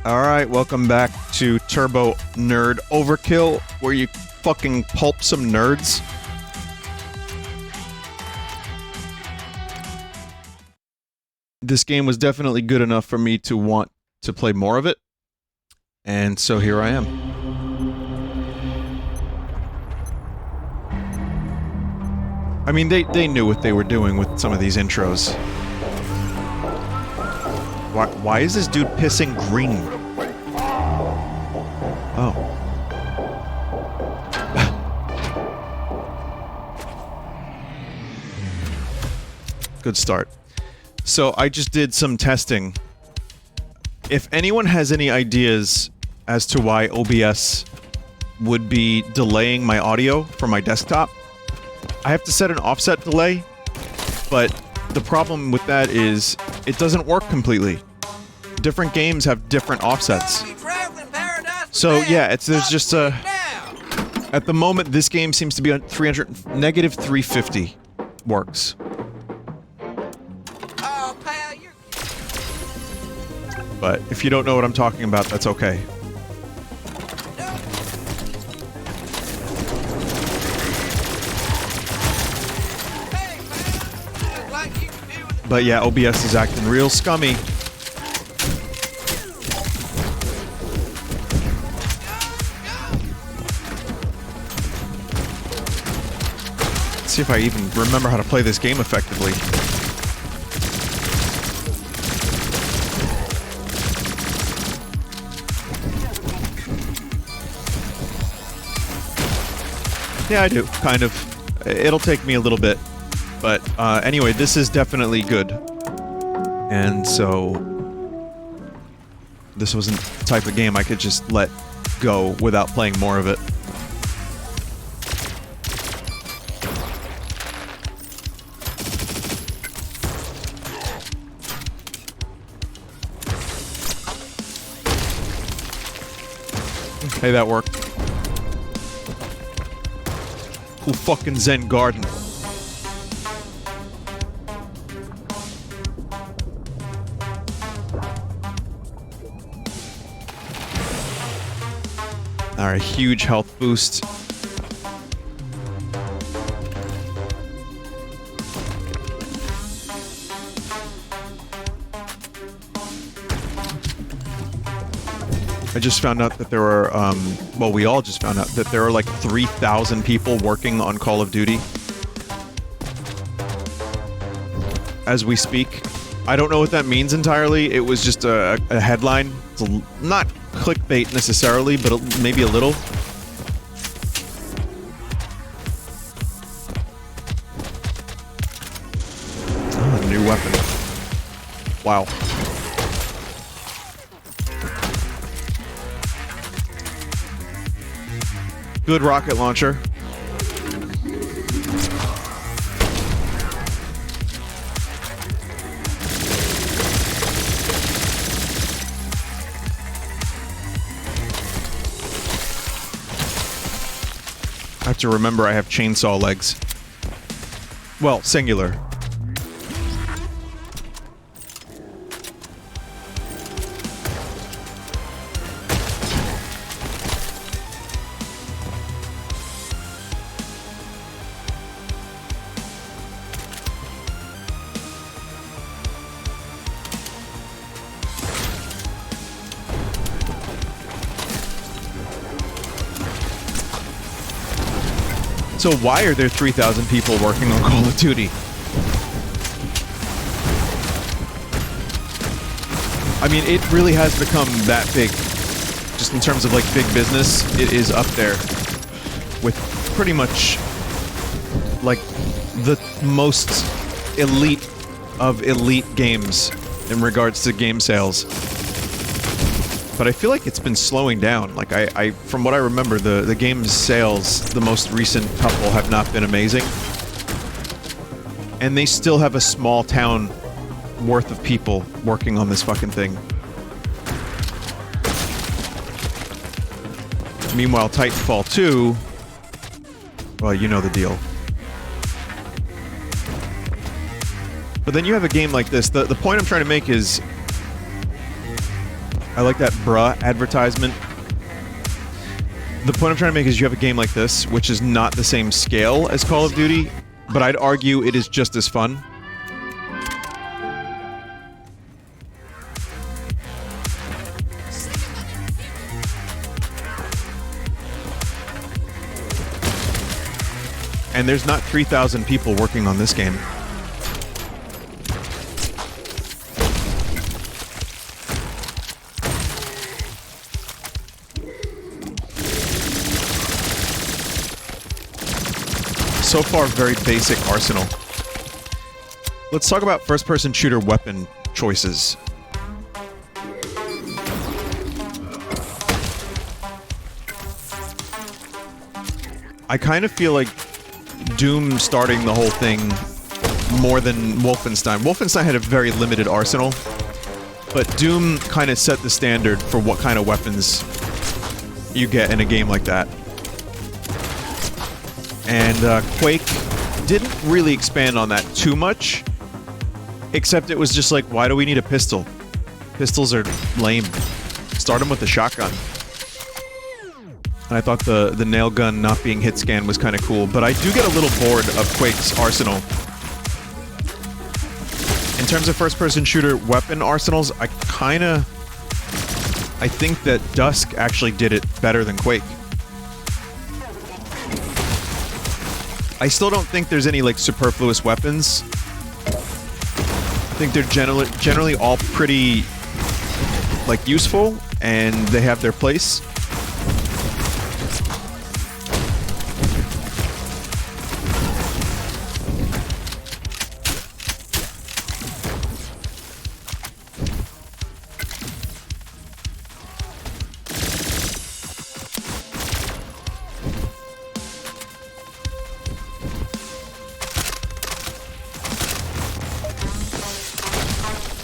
Alright, welcome back to Turbo Nerd Overkill, where you fucking pulp some nerds. This game was definitely good enough for me to want to play more of it, and so here I am. I mean, they knew what they were doing with some of these intros. Why is this dude pissing green? Oh. Good start. So I just did some testing. If anyone has any ideas as to why OBS would be delaying my audio from my desktop, I have to set an offset delay, but the problem with that is it doesn't work completely. Different games have different offsets. So yeah, there's just a... At the moment, this game seems to be on negative 350 works. But if you don't know what I'm talking about, that's okay. But yeah, OBS is acting real scummy. Let's see if I even remember how to play this game effectively. Yeah, I do, kind of. It'll take me a little bit. But, anyway, this is definitely good. And so... this wasn't the type of game I could just let go without playing more of it. Hey, that worked. Cool fucking Zen garden. Alright, huge health boost. I just found out that there are, well, we all just found out that there are like 3,000 people working on Call of Duty as we speak. I don't know what that means entirely. It was just a headline. It's not clickbait necessarily, but maybe a little. Oh, a new weapon. Wow. Good rocket launcher. I have to remember I have chainsaw legs. Well, singular. So why are there 3,000 people working on Call of Duty? I mean, it really has become that big. Just in terms of, like, big business, it is up there with pretty much, like, the most elite of elite games in regards to game sales. But I feel like it's been slowing down. Like, from what I remember, the game's sales, the most recent couple, have not been amazing. And they still have a small town worth of people working on this fucking thing. Meanwhile, Titanfall 2... well, you know the deal. But then you have a game like this. The point I'm trying to make is... I like that bruh advertisement. The point I'm trying to make is you have a game like this, which is not the same scale as Call of Duty, but I'd argue it is just as fun. And there's not 3,000 people working on this game. So far, very basic arsenal. Let's talk about first-person shooter weapon choices. I kind of feel like Doom starting the whole thing more than Wolfenstein. Wolfenstein had a very limited arsenal, but Doom kind of set the standard for what kind of weapons you get in a game like that. And Quake didn't really expand on that too much, except it was just like, why do we need a pistol? Pistols are lame. Start them with a shotgun. And I thought the nail gun not being hit scan was kind of cool, but I do get a little bored of Quake's arsenal. In terms of first-person shooter weapon arsenals, I think that Dusk actually did it better than Quake. I still don't think there's any, like, superfluous weapons. I think they're generally all pretty, like, useful, and they have their place.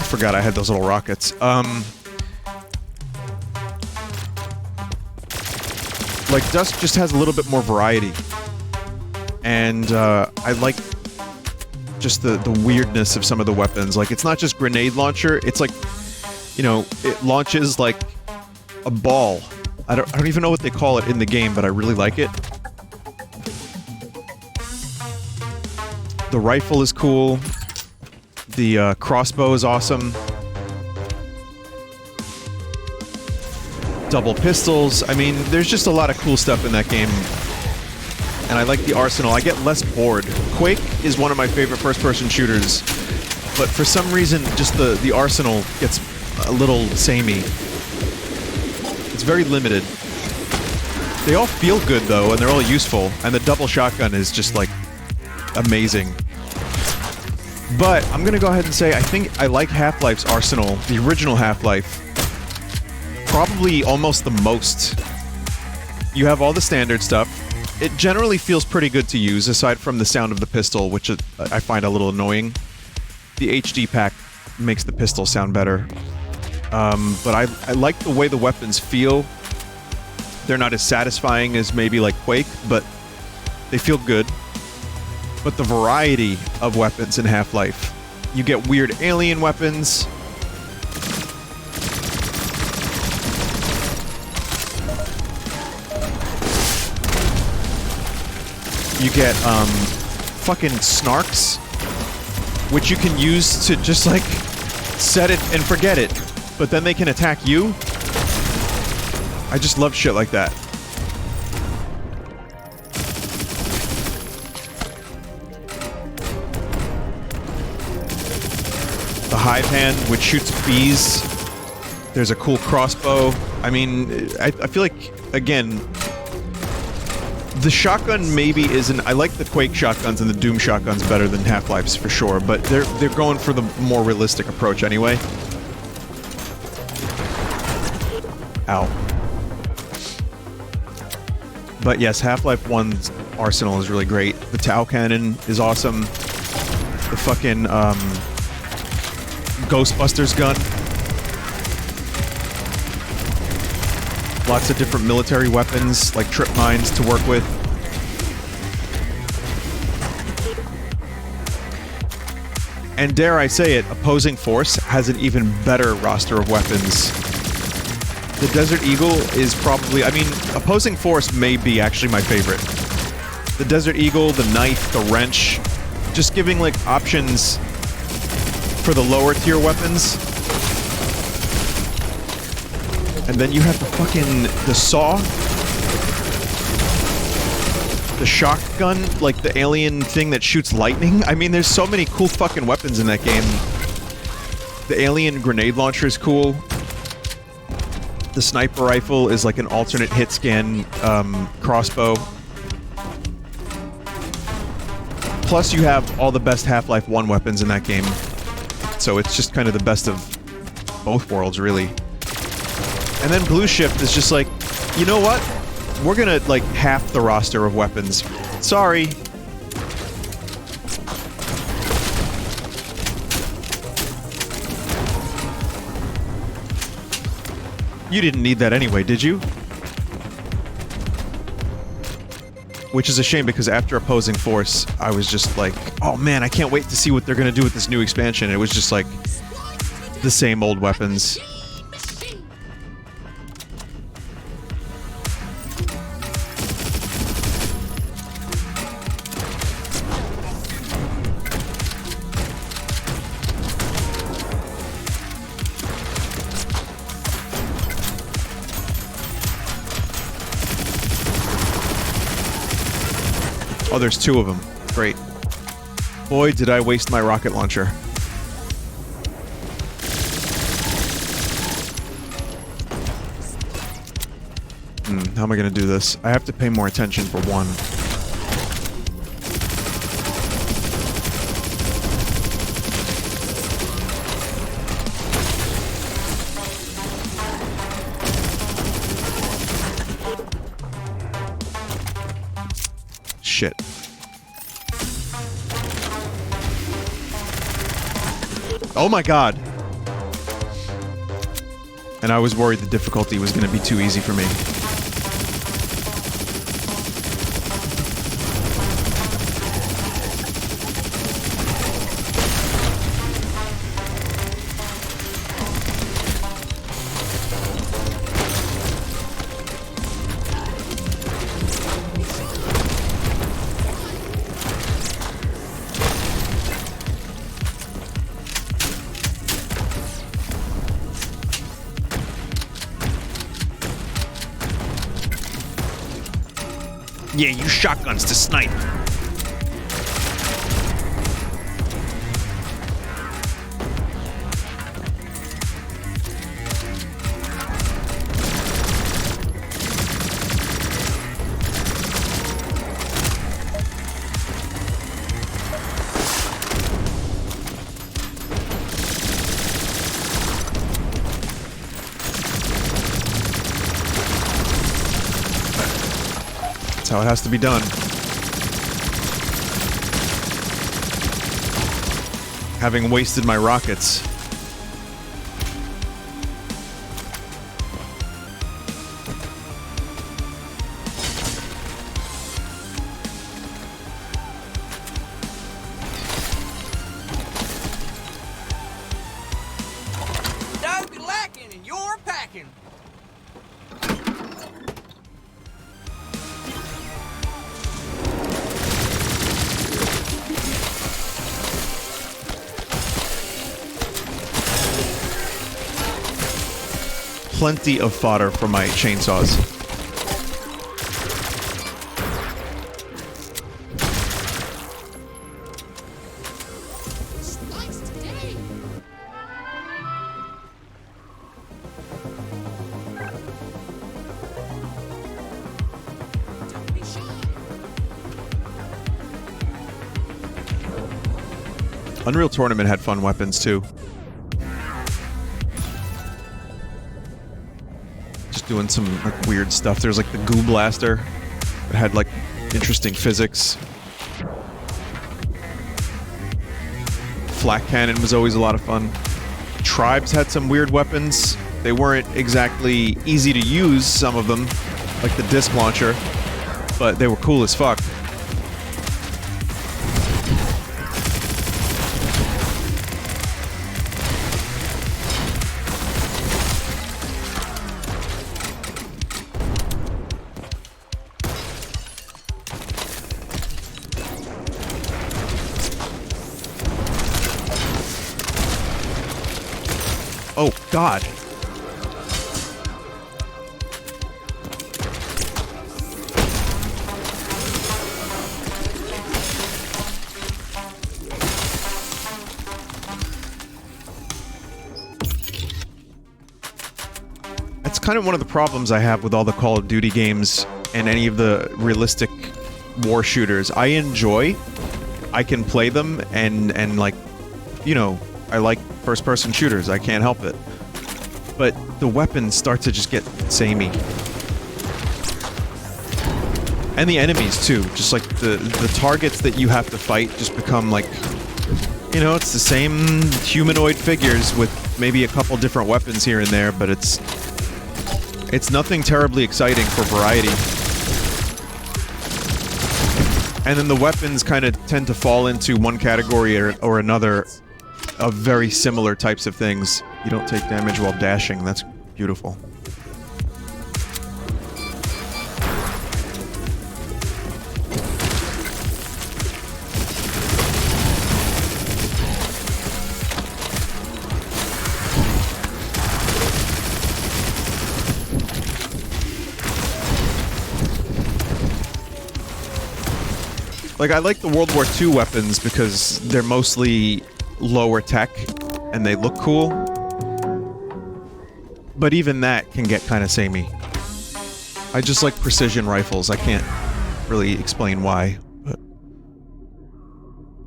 Forgot I had those little rockets. Like, Dusk just has a little bit more variety. And, I like just the weirdness of some of the weapons. Like, it's not just grenade launcher, it's like, you know, it launches like a ball. I don't even know what they call it in the game, but I really like it. The rifle is cool. The crossbow is awesome. Double pistols. I mean, there's just a lot of cool stuff in that game. And I like the arsenal. I get less bored. Quake is one of my favorite first-person shooters. But for some reason, just the arsenal gets a little samey. It's very limited. They all feel good, though, and they're all useful. And the double shotgun is just, like, amazing. But I'm gonna go ahead and say I think I like Half-Life's arsenal, the original Half-Life, probably almost the most. You have all the standard stuff. It generally feels pretty good to use, aside from the sound of the pistol, which I find a little annoying. The HD pack makes the pistol sound better. But I like the way the weapons feel. They're not as satisfying as maybe like Quake, but they feel good. But the variety of weapons in Half-Life. You get weird alien weapons. You get, fucking snarks, which you can use to just, like, set it and forget it. But then they can attack you. I just love shit like that. The hive hand, which shoots bees. There's a cool crossbow. I mean, I feel like, again, the shotgun maybe isn't... I like the Quake shotguns and the Doom shotguns better than Half-Life's for sure, but they're going for the more realistic approach anyway. Ow. But yes, Half-Life 1's arsenal is really great. The Tau Cannon is awesome. The fucking, Ghostbusters gun. Lots of different military weapons, like trip mines, to work with. And dare I say it, Opposing Force has an even better roster of weapons The Desert Eagle is probably, I mean, Opposing Force may be actually my favorite. The Desert Eagle, the knife, the wrench, just giving like options for the lower tier weapons. And then you have the saw, the shotgun, like the alien thing that shoots lightning. I mean, there's so many cool fucking weapons in that game. The alien grenade launcher is cool. The sniper rifle is like an alternate hit scan crossbow. Plus, you have all the best Half-Life 1 weapons in that game. So it's just kind of the best of both worlds, really. And then Blue Shift is just like, you know what? We're gonna, like, half the roster of weapons. Sorry. You didn't need that anyway, did you? Which is a shame, because after Opposing Force, I was just like, oh man, I can't wait to see what they're gonna do with this new expansion. It was just like, the same old weapons. Oh, there's two of them. Great. Boy, did I waste my rocket launcher. How am I gonna do this? I have to pay more attention for one. Shit. Oh my god! And I was worried the difficulty was gonna be too easy for me. Yeah, use shotguns to snipe. That's how it has to be done. Having wasted my rockets. Don't be lacking and you're packing. Plenty of fodder for my chainsaws. Unreal Tournament had fun weapons too. Doing some like weird stuff. There's like the goo blaster that had like interesting physics. Flak cannon was always a lot of fun. Tribes had some weird weapons. They weren't exactly easy to use, some of them, like the disc launcher, but they were cool as fuck. God. That's kind of one of the problems I have with all the Call of Duty games and any of the realistic war shooters. I can play them and like, you know, I like first-person shooters. I can't help it. But the weapons start to just get samey. And the enemies, too. Just like the targets that you have to fight just become like, you know, it's the same humanoid figures with maybe a couple different weapons here and there, but it's nothing terribly exciting for variety. And then the weapons kind of tend to fall into one category or another of very similar types of things. You don't take damage while dashing. That's beautiful. Like, I like the World War II weapons because they're mostly lower tech and they look cool. But even that can get kind of samey. I just like precision rifles. I can't really explain why, but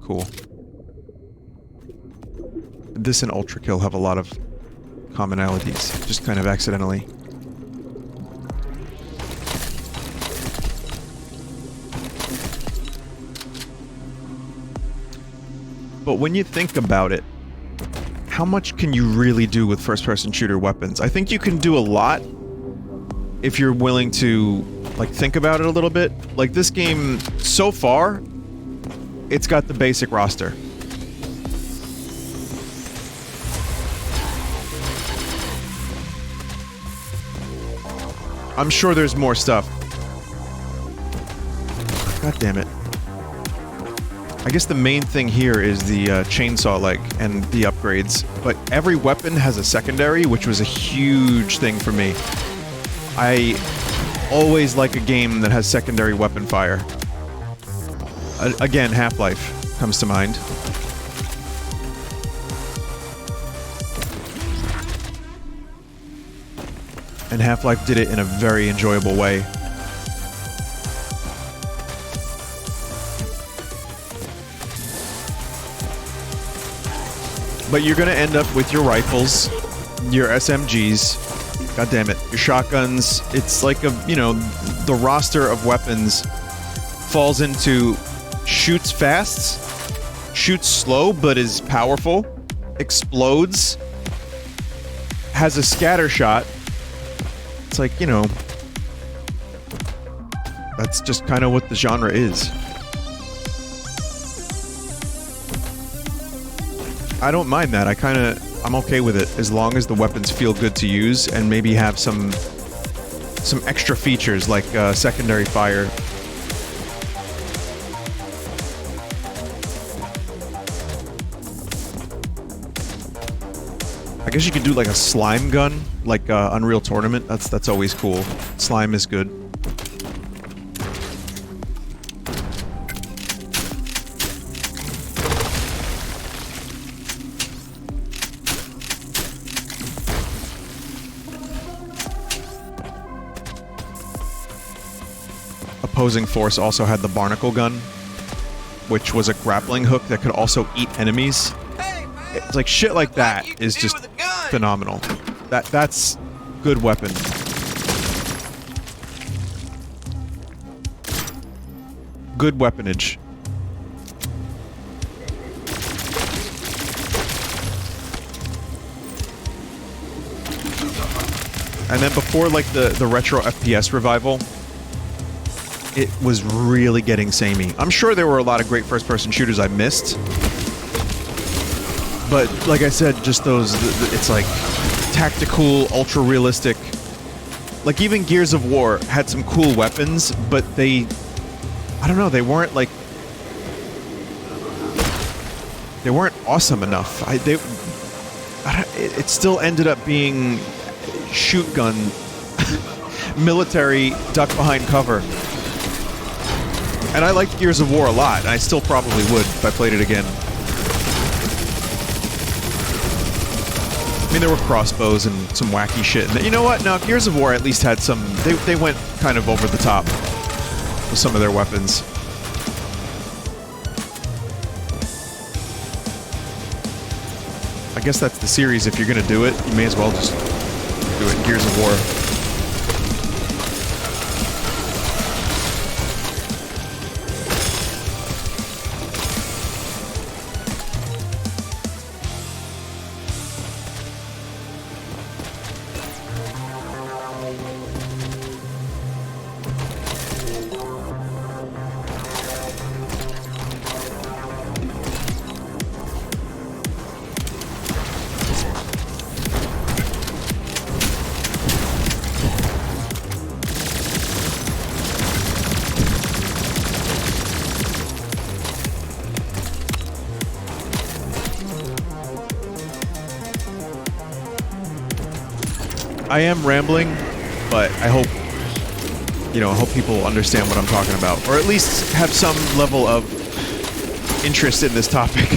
cool. This and Overkill have a lot of commonalities, just kind of accidentally. But when you think about it, how much can you really do with first-person shooter weapons? I think you can do a lot if you're willing to, like, think about it a little bit. Like, this game, so far, it's got the basic roster. I'm sure there's more stuff. God damn it. I guess the main thing here is the chainsaw leg and the upgrades, but every weapon has a secondary, which was a huge thing for me. I always like a game that has secondary weapon fire. Again, Half-Life comes to mind. And Half-Life did it in a very enjoyable way. But you're gonna end up with your rifles, your SMGs, god damn it, your shotguns. It's like a, you know, the roster of weapons falls into shoots fast, shoots slow but is powerful, explodes, has a scatter shot. It's like, you know, that's just kind of what the genre is. I don't mind that. I'm okay with it as long as the weapons feel good to use and maybe have some extra features like secondary fire. I guess you could do like a slime gun, like Unreal Tournament. That's always cool. Slime is good. Opposing Force also had the Barnacle gun, which was a grappling hook that could also eat enemies. It's like shit like that is just phenomenal. That's good weapon. Good weaponage. And then before like the retro FPS revival, it was really getting samey. I'm sure there were a lot of great first-person shooters I missed. But, like I said, just those... It's like tactical, ultra-realistic... Like, even Gears of War had some cool weapons, but they... I don't know, they weren't, like... They weren't awesome enough. I it still ended up being shoot gun, military, duck behind cover. And I liked Gears of War a lot, and I still probably would if I played it again. I mean, there were crossbows and some wacky shit. And you know what? No, Gears of War at least had some... They went kind of over the top with some of their weapons. I guess that's the series. If you're going to do it, you may as well just do it in Gears of War. I am rambling, but I hope, you know, I hope people understand what I'm talking about, or at least have some level of interest in this topic.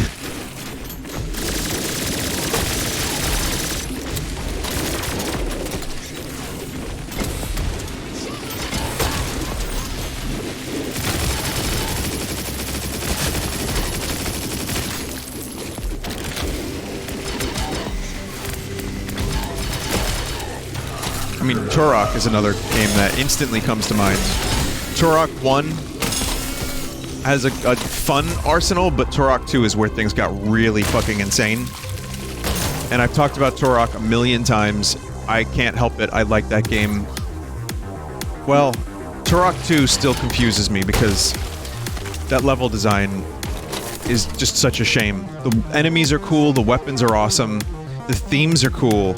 I mean, Turok is another game that instantly comes to mind. Turok 1 has a fun arsenal, but Turok 2 is where things got really fucking insane. And I've talked about Turok a million times. I can't help it. I like that game. Well, Turok 2 still confuses me because that level design is just such a shame. The enemies are cool, the weapons are awesome, the themes are cool.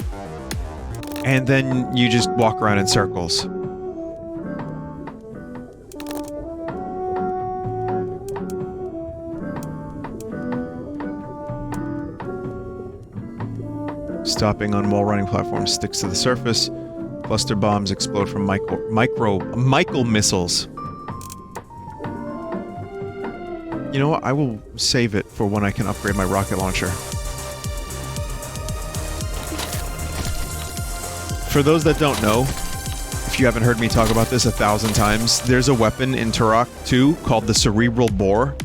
And then you just walk around in circles. Stopping on wall-running platforms sticks to the surface. Cluster bombs explode from micro missiles. You know what? I will save it for when I can upgrade my rocket launcher. For those that don't know, if you haven't heard me talk about this 1,000 times, there's a weapon in Turok 2 called the Cerebral Bore,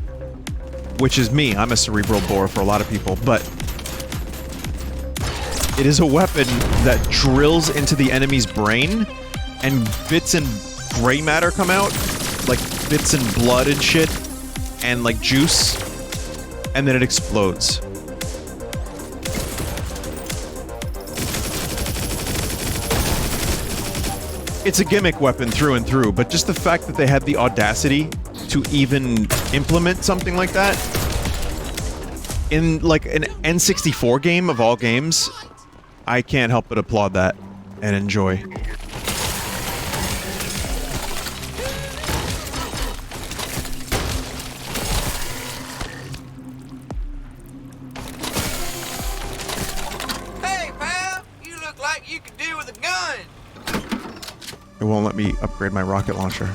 which is me. I'm a cerebral bore for a lot of people, but it is a weapon that drills into the enemy's brain, and bits and gray matter come out, like bits and blood and shit, and like juice, and then it explodes. It's a gimmick weapon through and through, but just the fact that they had the audacity to even implement something like that in like an N64 game of all games, I can't help but applaud that and enjoy. Hey, pal! You look like you could do with a gun! It won't let me upgrade my rocket launcher.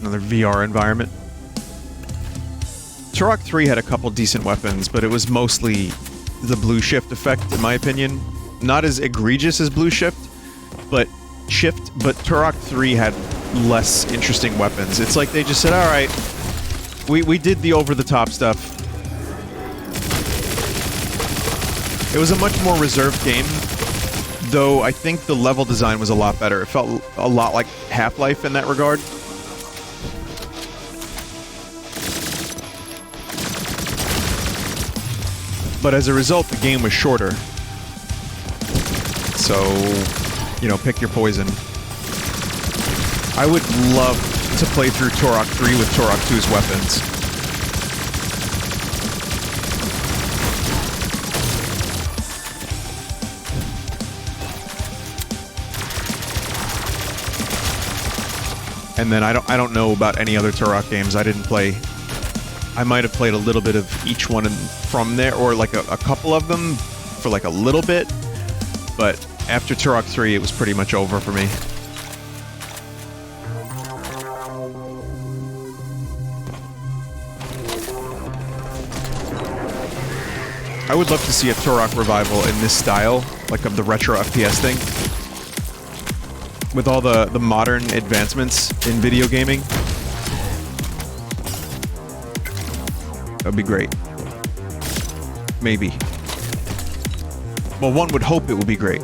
Another VR environment. Turok 3 had a couple decent weapons, but it was mostly the blue shift effect, in my opinion. Not as egregious as blue shift, but Turok 3 had less interesting weapons. It's like they just said, alright, we did the over-the-top stuff. It was a much more reserved game, though I think the level design was a lot better. It felt a lot like Half-Life in that regard. But as a result, the game was shorter. So, you know, pick your poison. I would love to play through Turok 3 with Turok 2's weapons. And then I don't know about any other Turok games. I didn't play. I might have played a little bit of each one from there, or like a couple of them for like a little bit. But after Turok 3, it was pretty much over for me. I would love to see a Turok revival in this style, like of the retro FPS thing. With all the modern advancements in video gaming. That would be great. Maybe. Well, one would hope it would be great.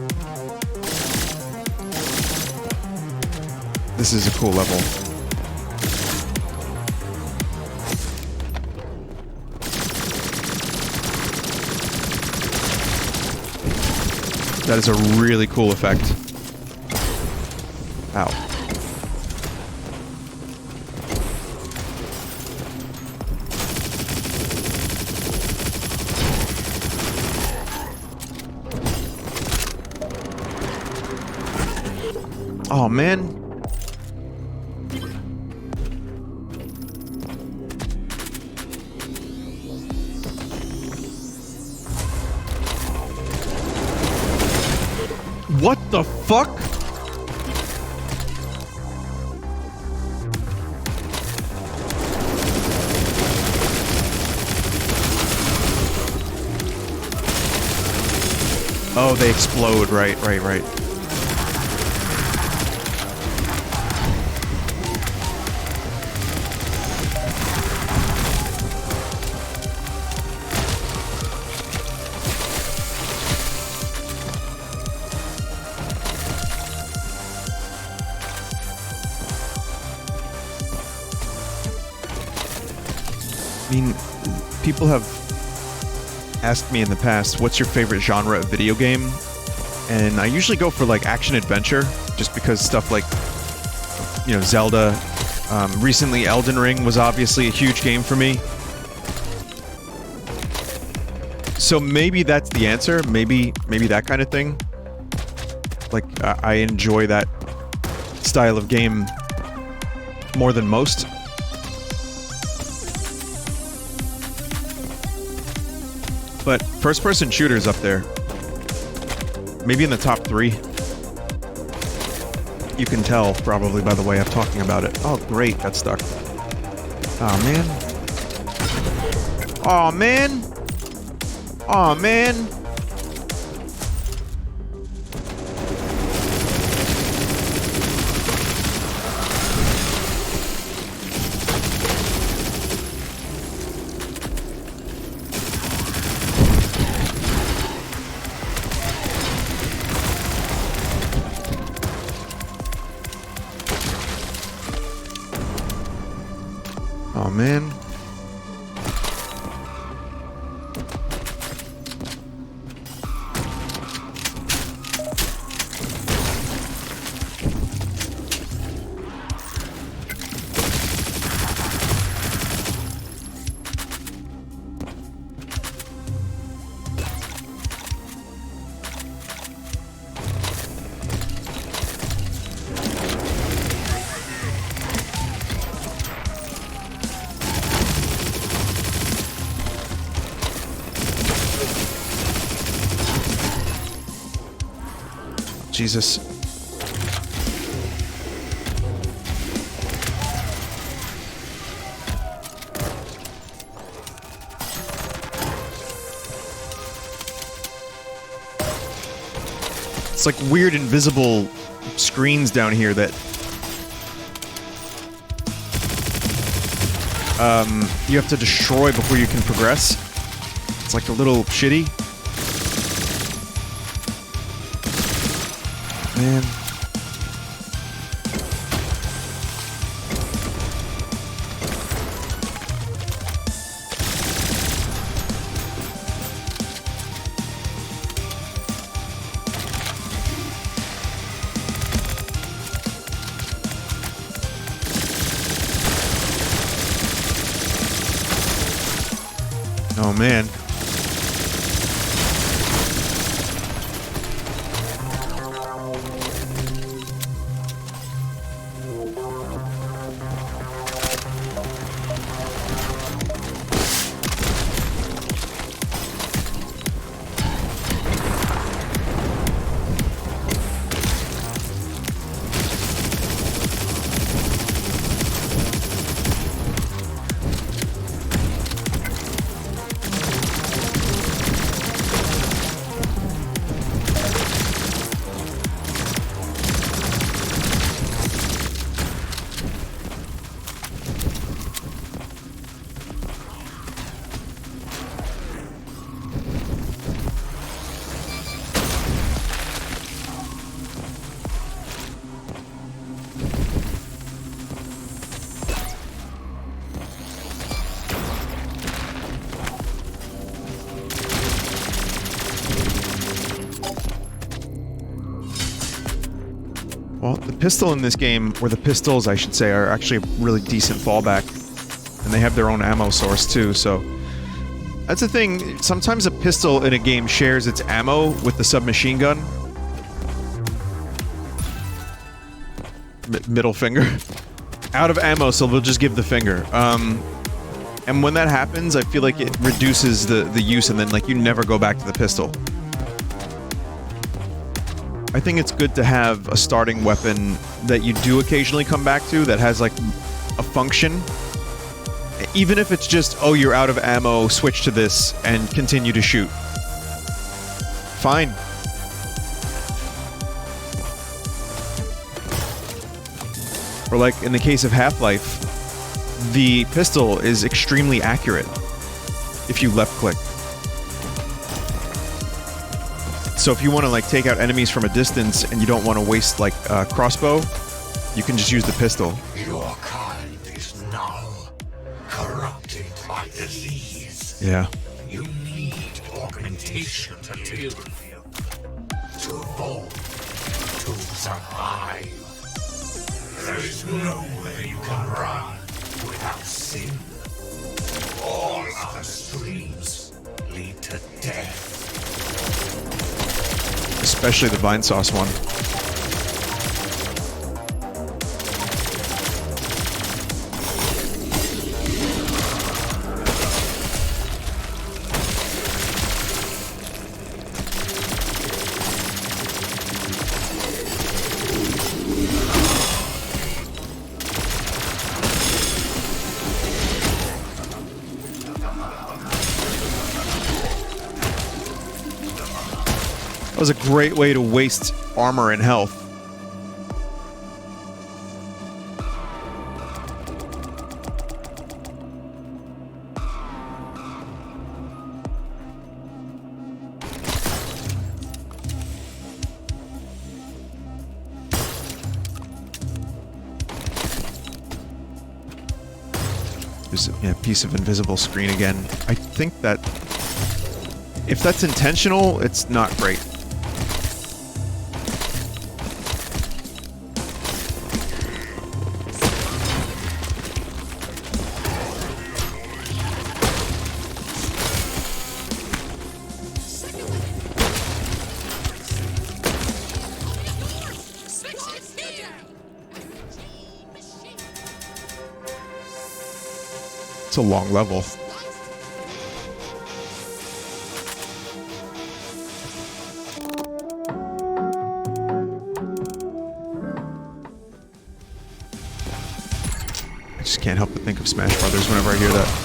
This is a cool level. That is a really cool effect. Ow. Oh, man. What the fuck? Oh, they explode. Right. I mean, people have asked me in the past, what's your favorite genre of video game? And I usually go for like action-adventure, just because stuff like, you know, Zelda. Recently, Elden Ring was obviously a huge game for me. So maybe that's the answer. Maybe that kind of thing. Like, I enjoy that style of game more than most. But first-person shooters up there. Maybe in the top 3. You can tell, probably, by the way I'm talking about it. Oh, great, got stuck. Oh, man. Oh, man. Oh, man. Oh, man. Jesus. It's like weird invisible screens down here that you have to destroy before you can progress. It's like a little shitty. Man. Oh, man. Well, the pistol in this game, or the pistols, I should say, are actually a really decent fallback. And they have their own ammo source, too, so... That's the thing, sometimes a pistol in a game shares its ammo with the submachine gun. Middle finger. Out of ammo, so they'll just give the finger. And when that happens, I feel like it reduces the use, and then, like, you never go back to the pistol. I think it's good to have a starting weapon that you do occasionally come back to that has, like, a function. Even if it's just, oh, you're out of ammo, switch to this, and continue to shoot. Fine. Or like, in the case of Half-Life, the pistol is extremely accurate if you left-click. So if you want to, like, take out enemies from a distance and you don't want to waste, like, a crossbow, you can just use the pistol. Your kind is null, corrupted by disease. Yeah. You need augmentation to live, to evolve, to survive. There is nowhere you can run without sin. All other streams lead to death. Especially the Vinesauce one. That was a great way to waste armor and health. There's a piece of invisible screen again. I think that if that's intentional, it's not great. It's a long level. I just can't help but think of Smash Brothers whenever I hear that.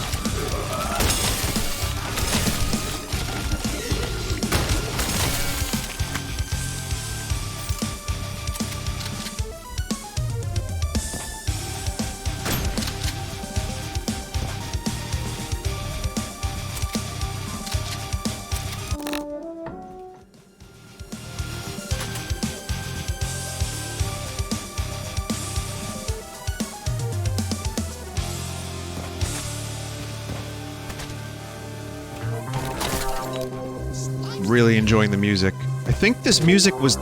Really enjoying the music. I think this music was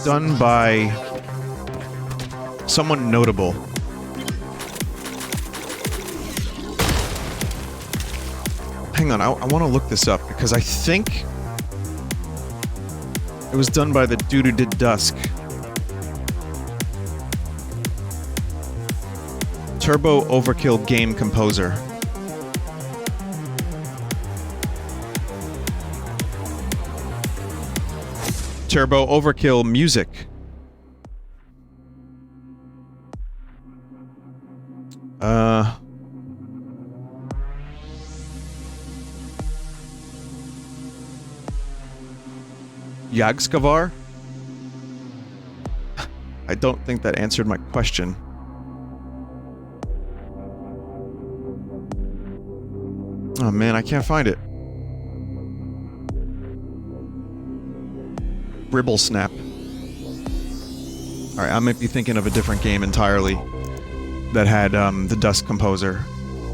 done by someone notable. Hang on, I want to look this up because I think it was done by the dude who did Dusk. Turbo Overkill Game Composer. Turbo Overkill Music. Yagskavar? I don't think that answered my question. Oh man, I can't find it. Ribble Snap. Alright, I might be thinking of a different game entirely that had the Dusk composer,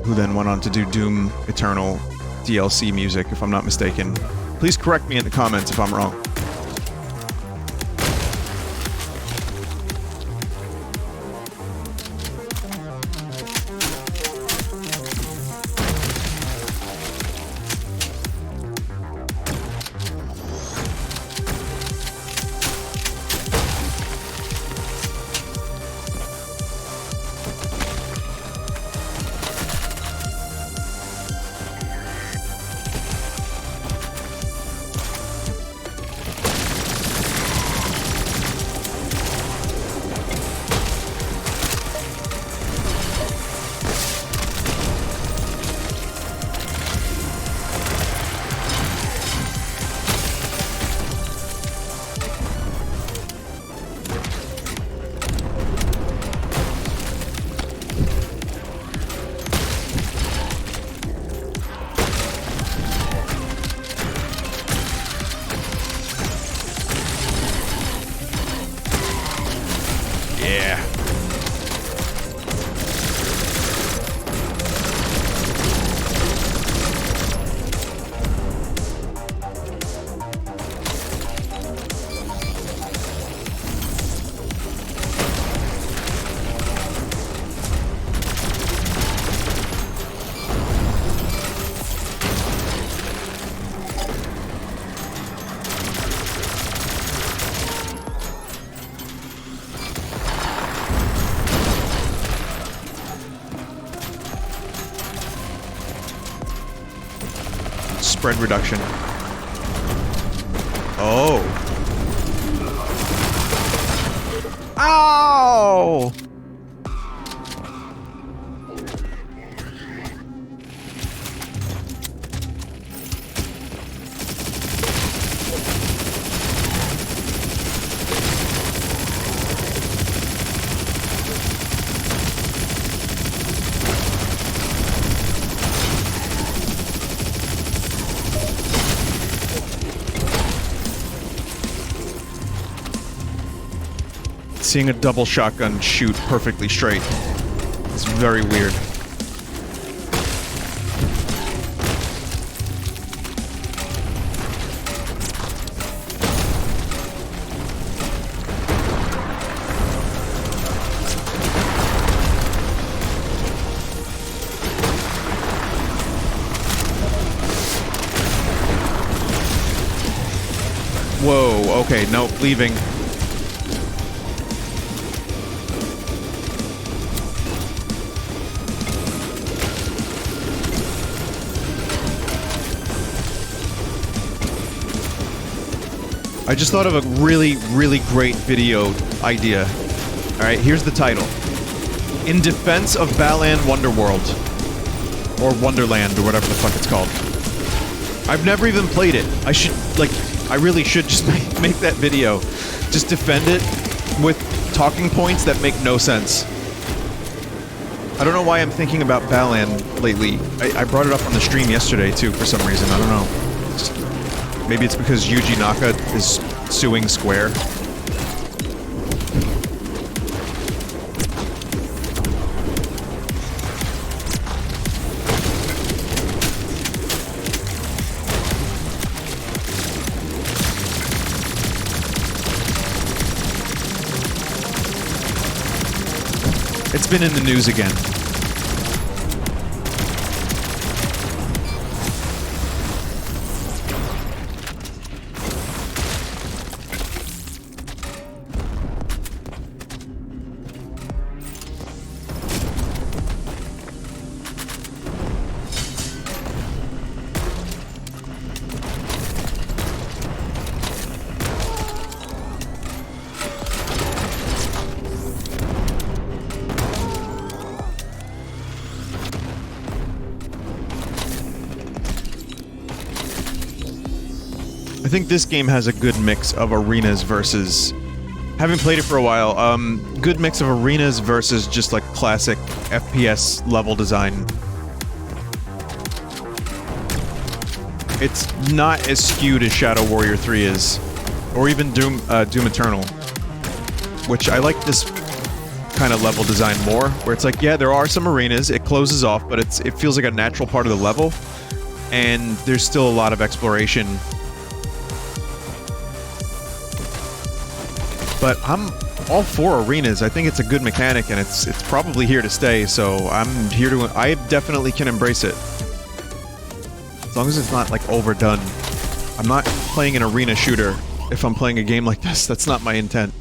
who then went on to do Doom Eternal DLC music, if I'm not mistaken. Please correct me in the comments if I'm wrong. Spread reduction. Oh. Ow! Seeing a double shotgun shoot perfectly straight. It's very weird. Whoa, okay, nope, leaving. I just thought of a really, really great video idea. Alright, here's the title. In Defense of Balan Wonderworld. Or Wonderland, or whatever the fuck it's called. I've never even played it. I should, like, I really should just make that video. Just defend it with talking points that make no sense. I don't know why I'm thinking about Balan lately. I brought it up on the stream yesterday, too, for some reason. I don't know. Just, maybe it's because Yuji Naka is suing Square. It's been in the news again. I think this game has a good mix of arenas versus... Having played it for a while, good mix of arenas versus just like classic FPS level design. It's not as skewed as Shadow Warrior 3 is, or even Doom Eternal, which I like this kind of level design more, where it's like, yeah, there are some arenas, it closes off, but it feels like a natural part of the level, and there's still a lot of exploration. But I'm all for arenas. I think it's a good mechanic, and it's probably here to stay, so I'm here to... I definitely can embrace it. As long as it's not, like, overdone. I'm not playing an arena shooter if I'm playing a game like this. That's not my intent.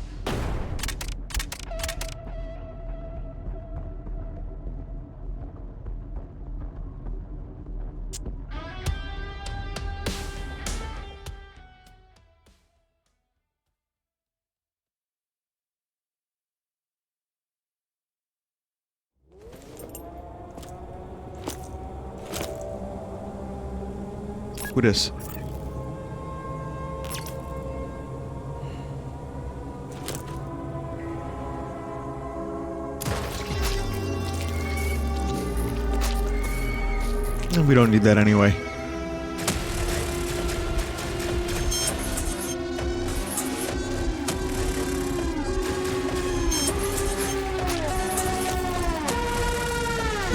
Who dis? We don't need that anyway.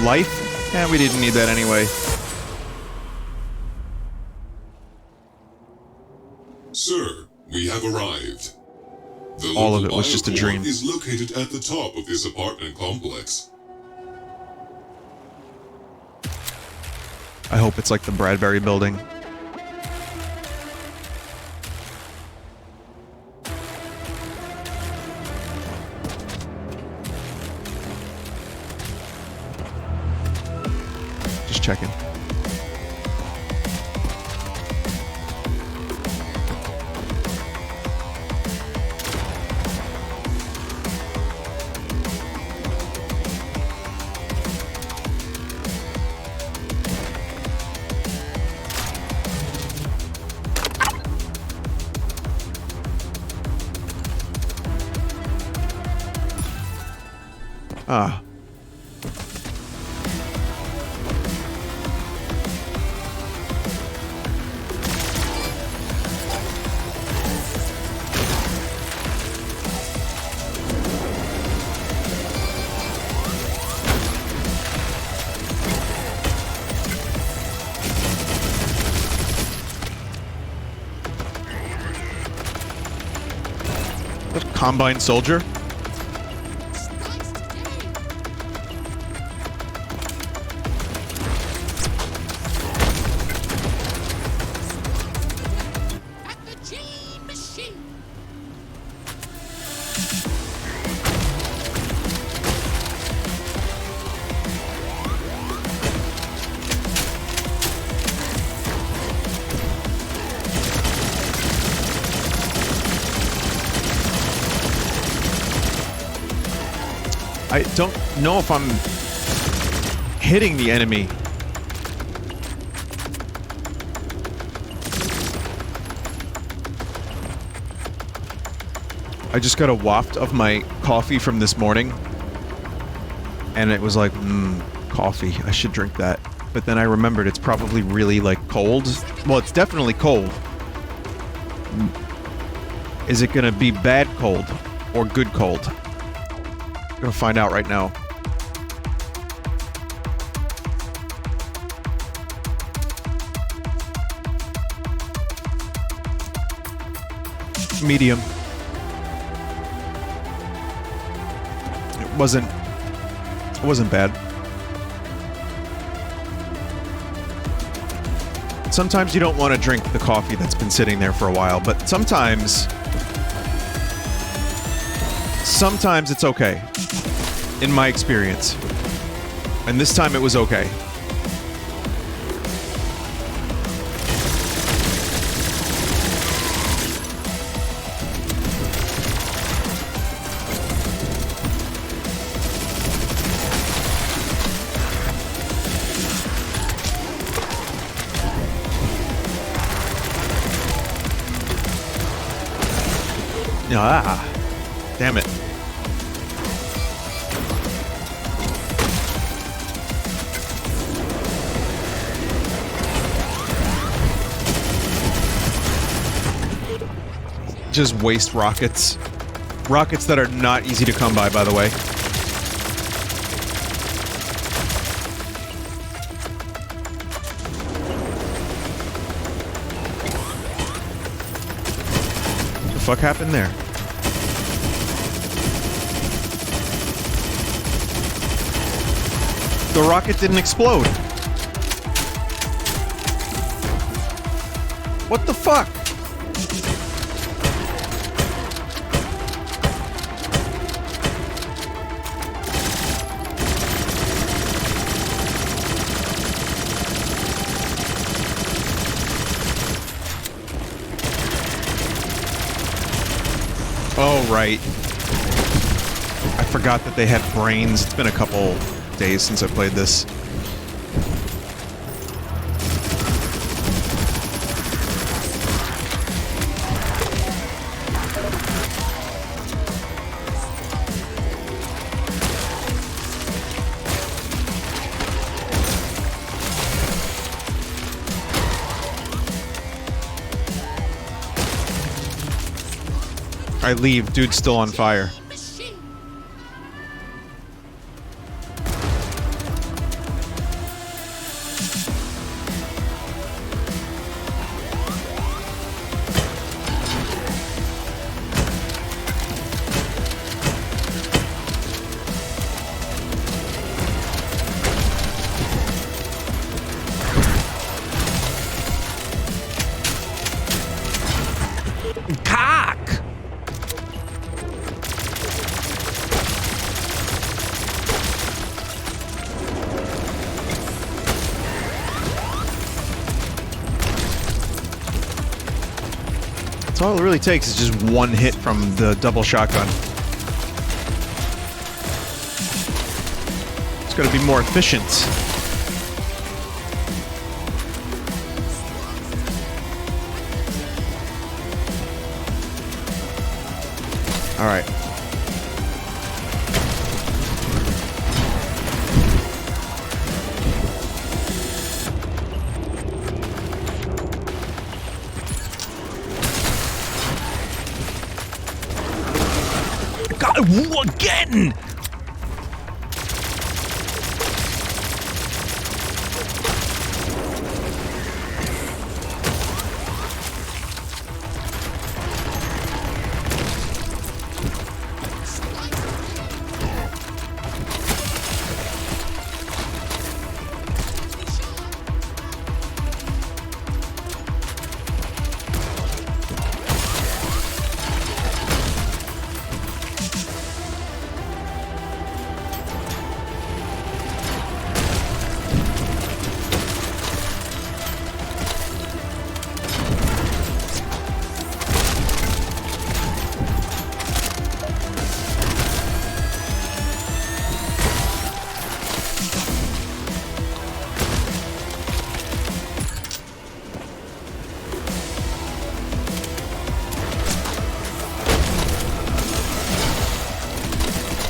Life? Yeah, we didn't need that anyway. Sir, we have arrived. The All of it local was just a biocore dream. is located at the top of this apartment complex. I hope it's like the Bradbury building. Just checking. Ah. That Combine soldier? I don't know if I'm hitting the enemy. I just got a waft of my coffee from this morning, and it was like, coffee. I should drink that. But then I remembered it's probably really, like, cold. Well, it's definitely cold. Is it gonna be bad cold or good cold? I'm gonna find out right now. Medium. It wasn't bad. Sometimes you don't want to drink the coffee that's been sitting there for a while, but sometimes it's okay. In my experience. And this time it was okay. Ah, damn it. Just waste rockets. Rockets that are not easy to come by the way. What the fuck happened there? The rocket didn't explode. What the fuck? Oh, right. I forgot that they had brains. It's been a couple days since I played this. I leave, dude's still on fire. Cock! That's all it really takes is just one hit from the double shotgun. It's gotta be more efficient. Alright. God, again!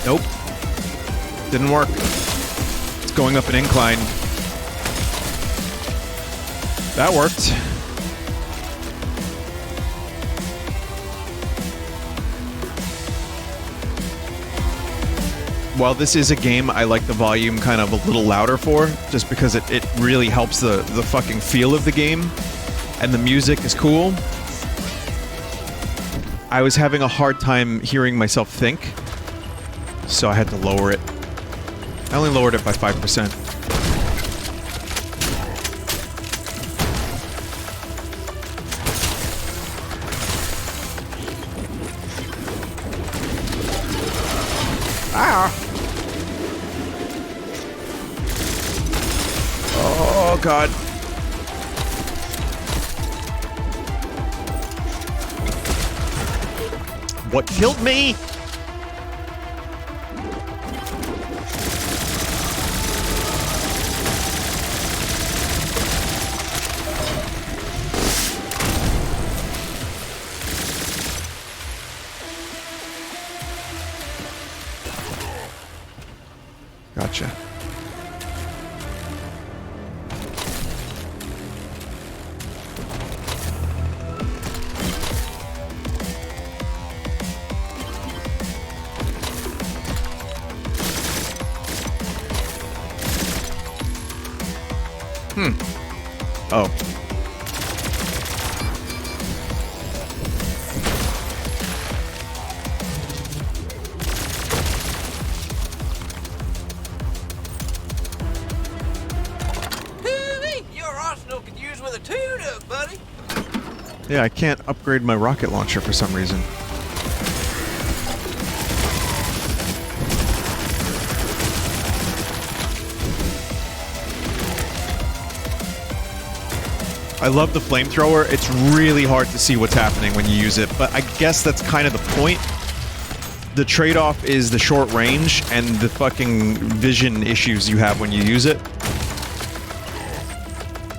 Nope. Didn't work. It's going up an incline. That worked. While this is a game I like the volume kind of a little louder for, just because it really helps the fucking feel of the game, and the music is cool, I was having a hard time hearing myself think, so I had to lower it. I only lowered it by 5%. Ah! Oh, God. What killed me? Gotcha. Oh. Hoo-wee, your arsenal could use with a tune-up, buddy. Yeah, I can't upgrade my rocket launcher for some reason. I love the flamethrower. It's really hard to see what's happening when you use it, but I guess that's kind of the point. The trade-off is the short range and the fucking vision issues you have when you use it.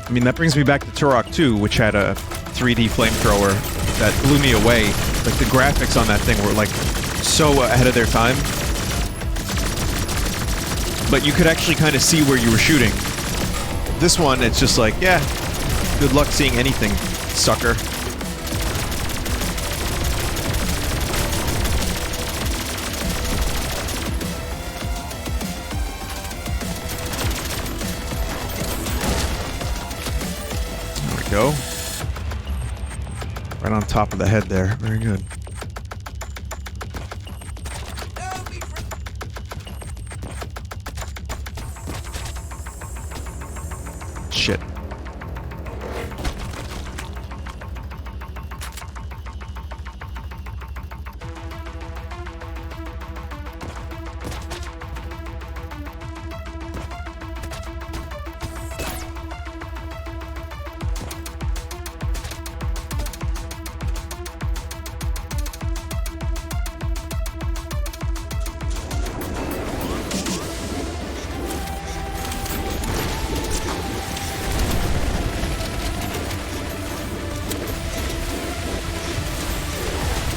I mean, that brings me back to Turok 2, which had a 3D flamethrower that blew me away. Like, the graphics on that thing were, like, so ahead of their time. But you could actually kind of see where you were shooting. This one, it's just like, yeah, good luck seeing anything, sucker. There we go. Right on top of the head there. Very good. Don't be Shit.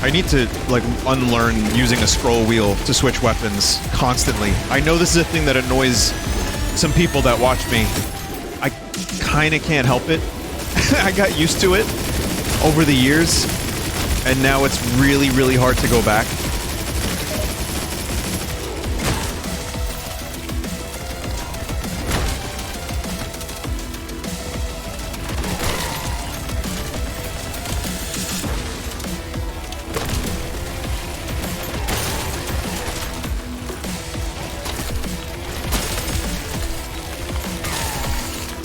I need to, like, unlearn using a scroll wheel to switch weapons constantly. I know this is a thing that annoys some people that watch me. I kinda can't help it. I got used to it over the years, and now it's really, really hard to go back.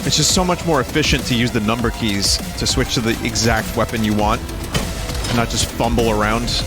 It's just so much more efficient to use the number keys to switch to the exact weapon you want, and not just fumble around.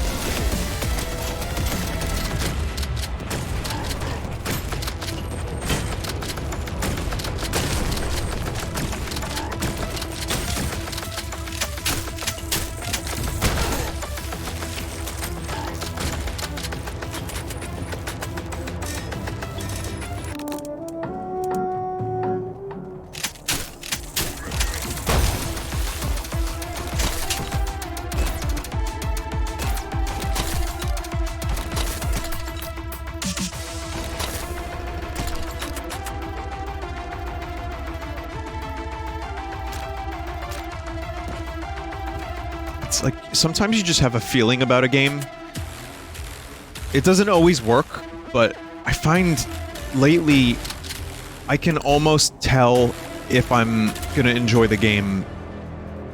It's like, sometimes you just have a feeling about a game. It doesn't always work, but I find lately I can almost tell if I'm gonna enjoy the game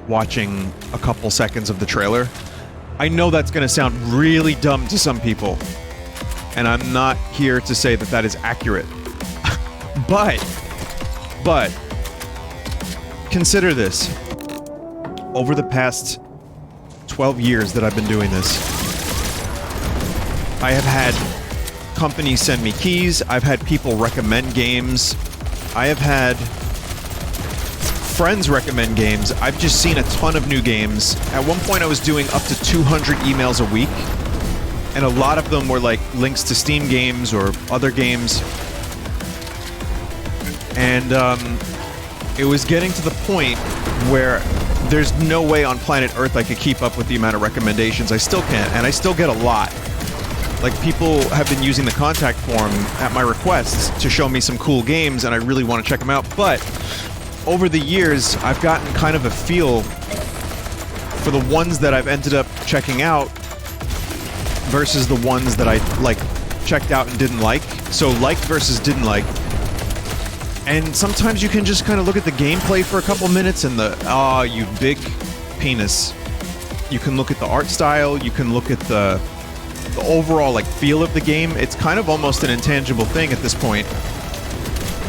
watching a couple seconds of the trailer. I know that's gonna sound really dumb to some people, and I'm not here to say that that is accurate. but consider this. Over the past 12 years that I've been doing this, I have had companies send me keys, I've had people recommend games, I have had friends recommend games, I've just seen a ton of new games. At one point I was doing up to 200 emails a week, and a lot of them were like links to Steam games or other games. And it was getting to the point where there's no way on planet Earth I could keep up with the amount of recommendations. I still can't, and I still get a lot. Like, people have been using the contact form at my requests to show me some cool games, and I really want to check them out. But over the years, I've gotten kind of a feel for the ones that I've ended up checking out versus the ones that I, like, checked out and didn't like. So, liked versus didn't like. And sometimes you can just kind of look at the gameplay for a couple minutes and you big penis. You can look at the art style, you can look at the overall, like, feel of the game. It's kind of almost an intangible thing at this point.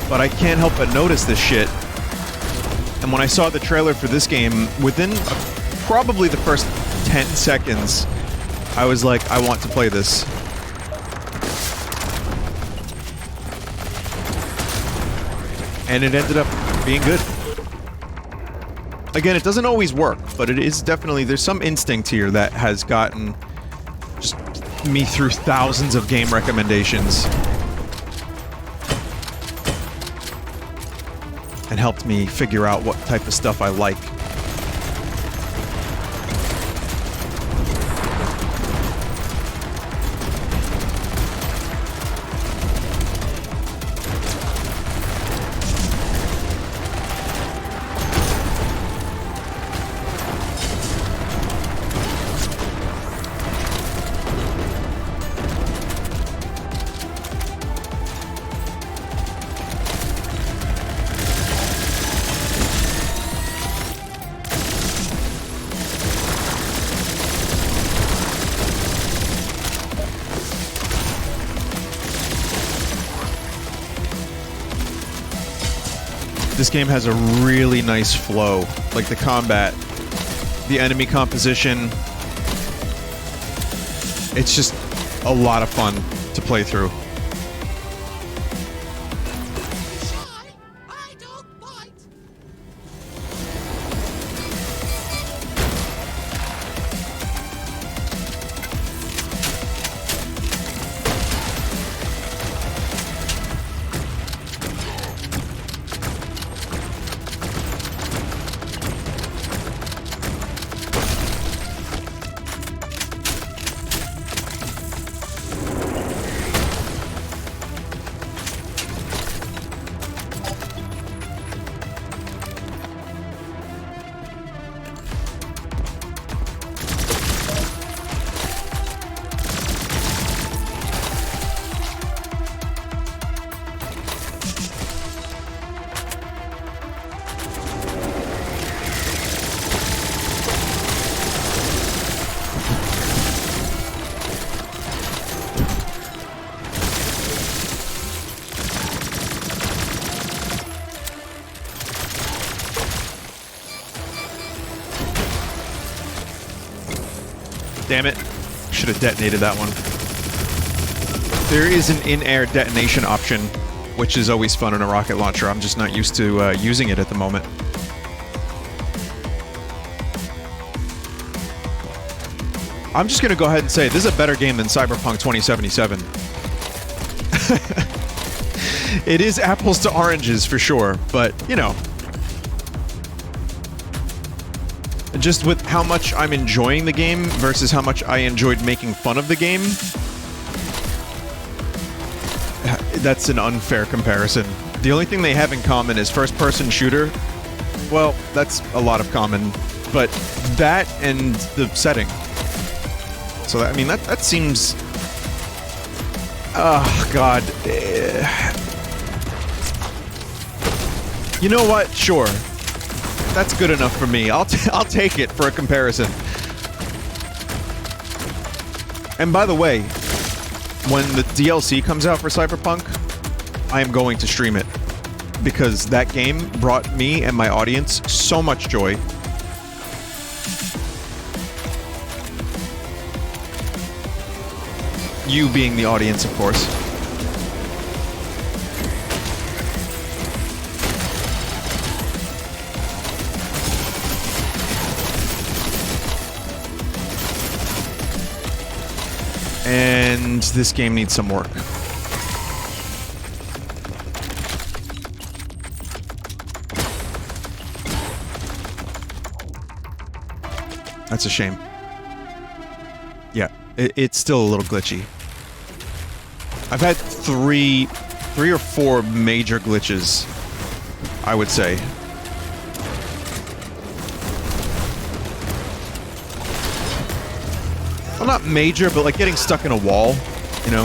But I can't help but notice this shit. And when I saw the trailer for this game, within probably the first 10 seconds, I was like, I want to play this. And it ended up being good. Again, it doesn't always work, but it is definitely, there's some instinct here that has gotten just me through thousands of game recommendations and helped me figure out what type of stuff I like. This game has a really nice flow. Like, the combat, the enemy composition. It's just a lot of fun to play through. Damn it. Should have detonated that one. There is an in-air detonation option, which is always fun in a rocket launcher. I'm just not used to using it at the moment. I'm just going to go ahead and say this is a better game than Cyberpunk 2077. It is apples to oranges for sure, but, you know. Just with how much I'm enjoying the game versus how much I enjoyed making fun of the game, that's an unfair comparison. The only thing they have in common is first-person shooter. Well, that's a lot of common, but that and the setting. So, I mean, that seems... Oh, God. You know what? Sure. That's good enough for me. I'll take it for a comparison. And by the way, when the DLC comes out for Cyberpunk, I am going to stream it. Because that game brought me and my audience so much joy. You being the audience, of course. And this game needs some work. That's a shame. Yeah, it's still a little glitchy. I've had three or four major glitches, I would say. Well, not major, but like getting stuck in a wall, you know,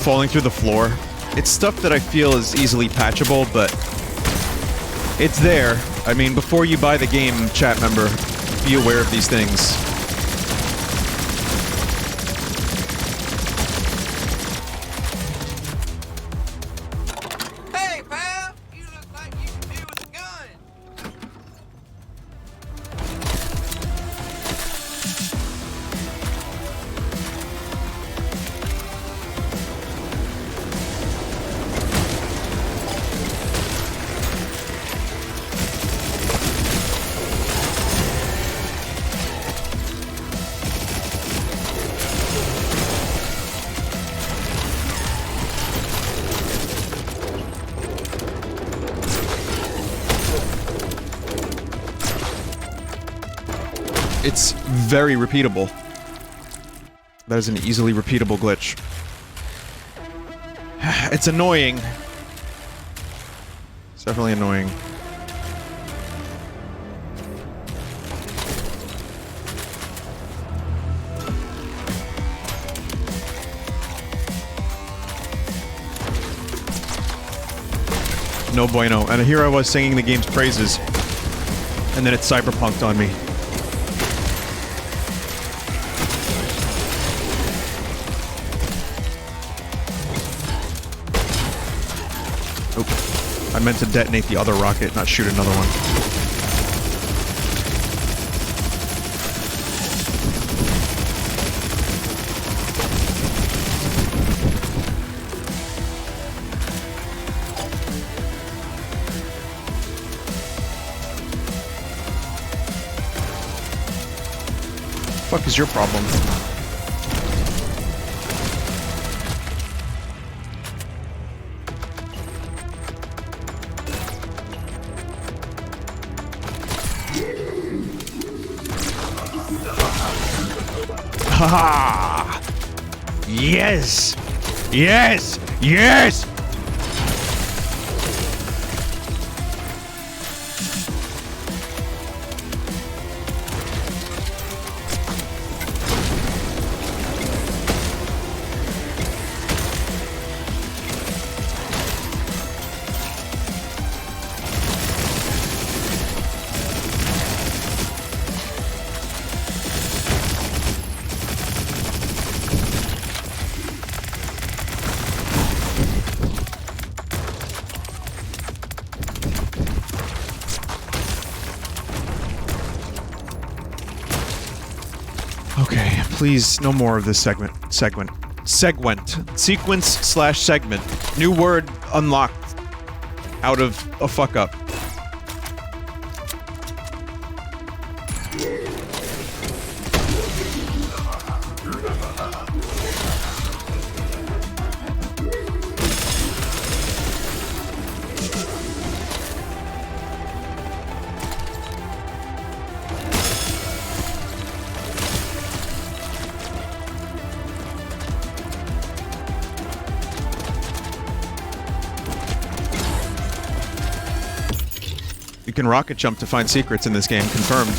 falling through the floor. It's stuff that I feel is easily patchable, but it's there. I mean, before you buy the game, chat member, be aware of these things. Hey, pal! You look like you can do with a gun. It's very repeatable. That is an easily repeatable glitch. It's annoying. It's definitely annoying. No bueno. And here I was singing the game's praises, and then it cyberpunked on me. I meant to detonate the other rocket, not shoot another one. What the fuck is your problem? Haha! Yes! Yes! Yes! Okay, please, no more of this segment. Sequence/segment. New word unlocked out of a fuck up. You can rocket jump to find secrets in this game, confirmed.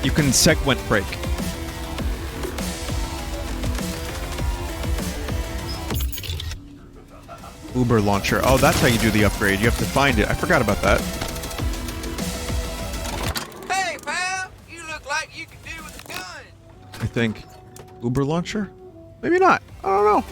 You can segment break. Uber launcher. Oh, that's how you do the upgrade. You have to find it. I forgot about that. Hey, pal! You look like you can do with a gun. I think. Uber launcher? Maybe not. I don't know.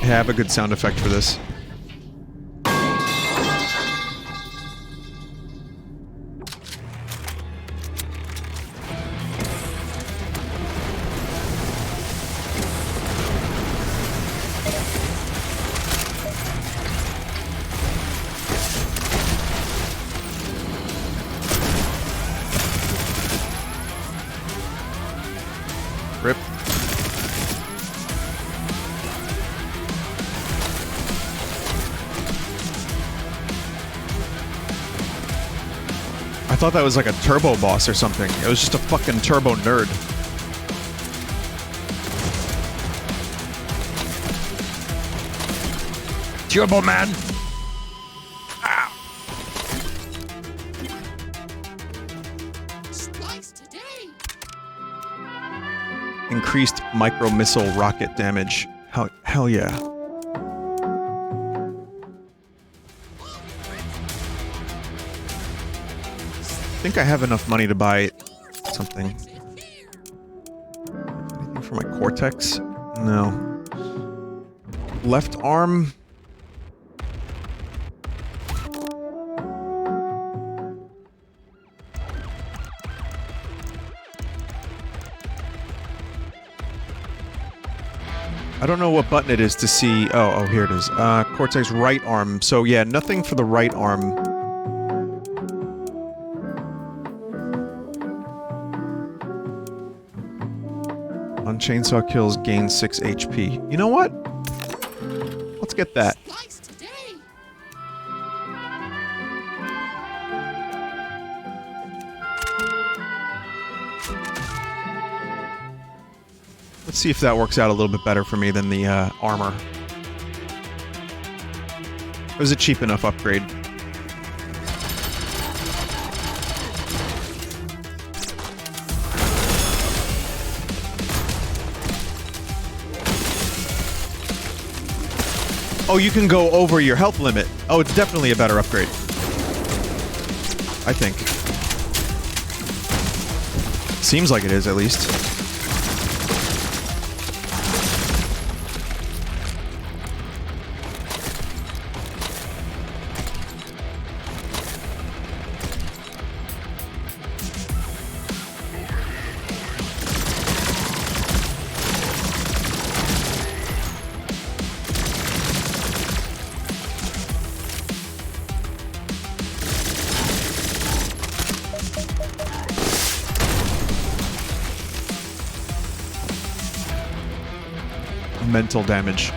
I have a good sound effect for this. Rip. thought that was like a turbo boss or something. It was just a fucking turbo nerd. Turbo man! Ah. Slice today. Increased micro missile rocket damage. Hell yeah. I think I have enough money to buy something. Anything for my cortex? No. Left arm. I don't know what button it is to see. Oh, here it is. Cortex right arm. So yeah, nothing for the right arm. On chainsaw kills gain 6 HP. You know what? Let's get that. Slice today. Let's see if that works out a little bit better for me than the armor. It was a cheap enough upgrade. Oh, you can go over your health limit. Oh, it's definitely a better upgrade. I think. Seems like it is, at least. Mental damage.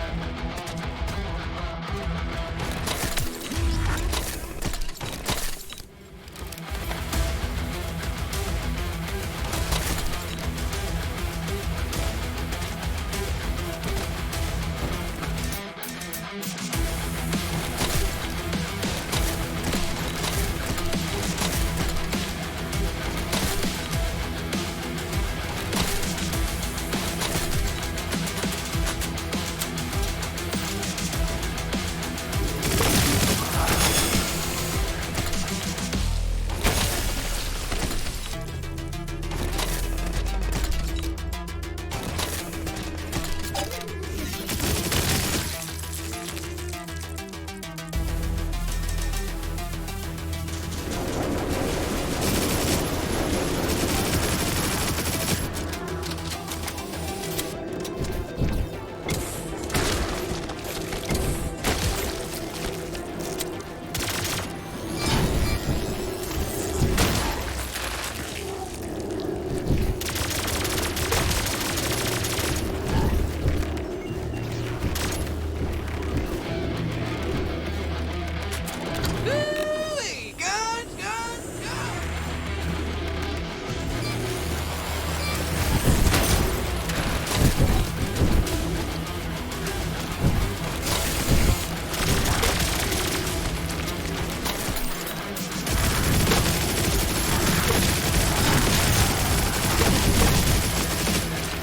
Hoo-wee! Guns, guns, guns!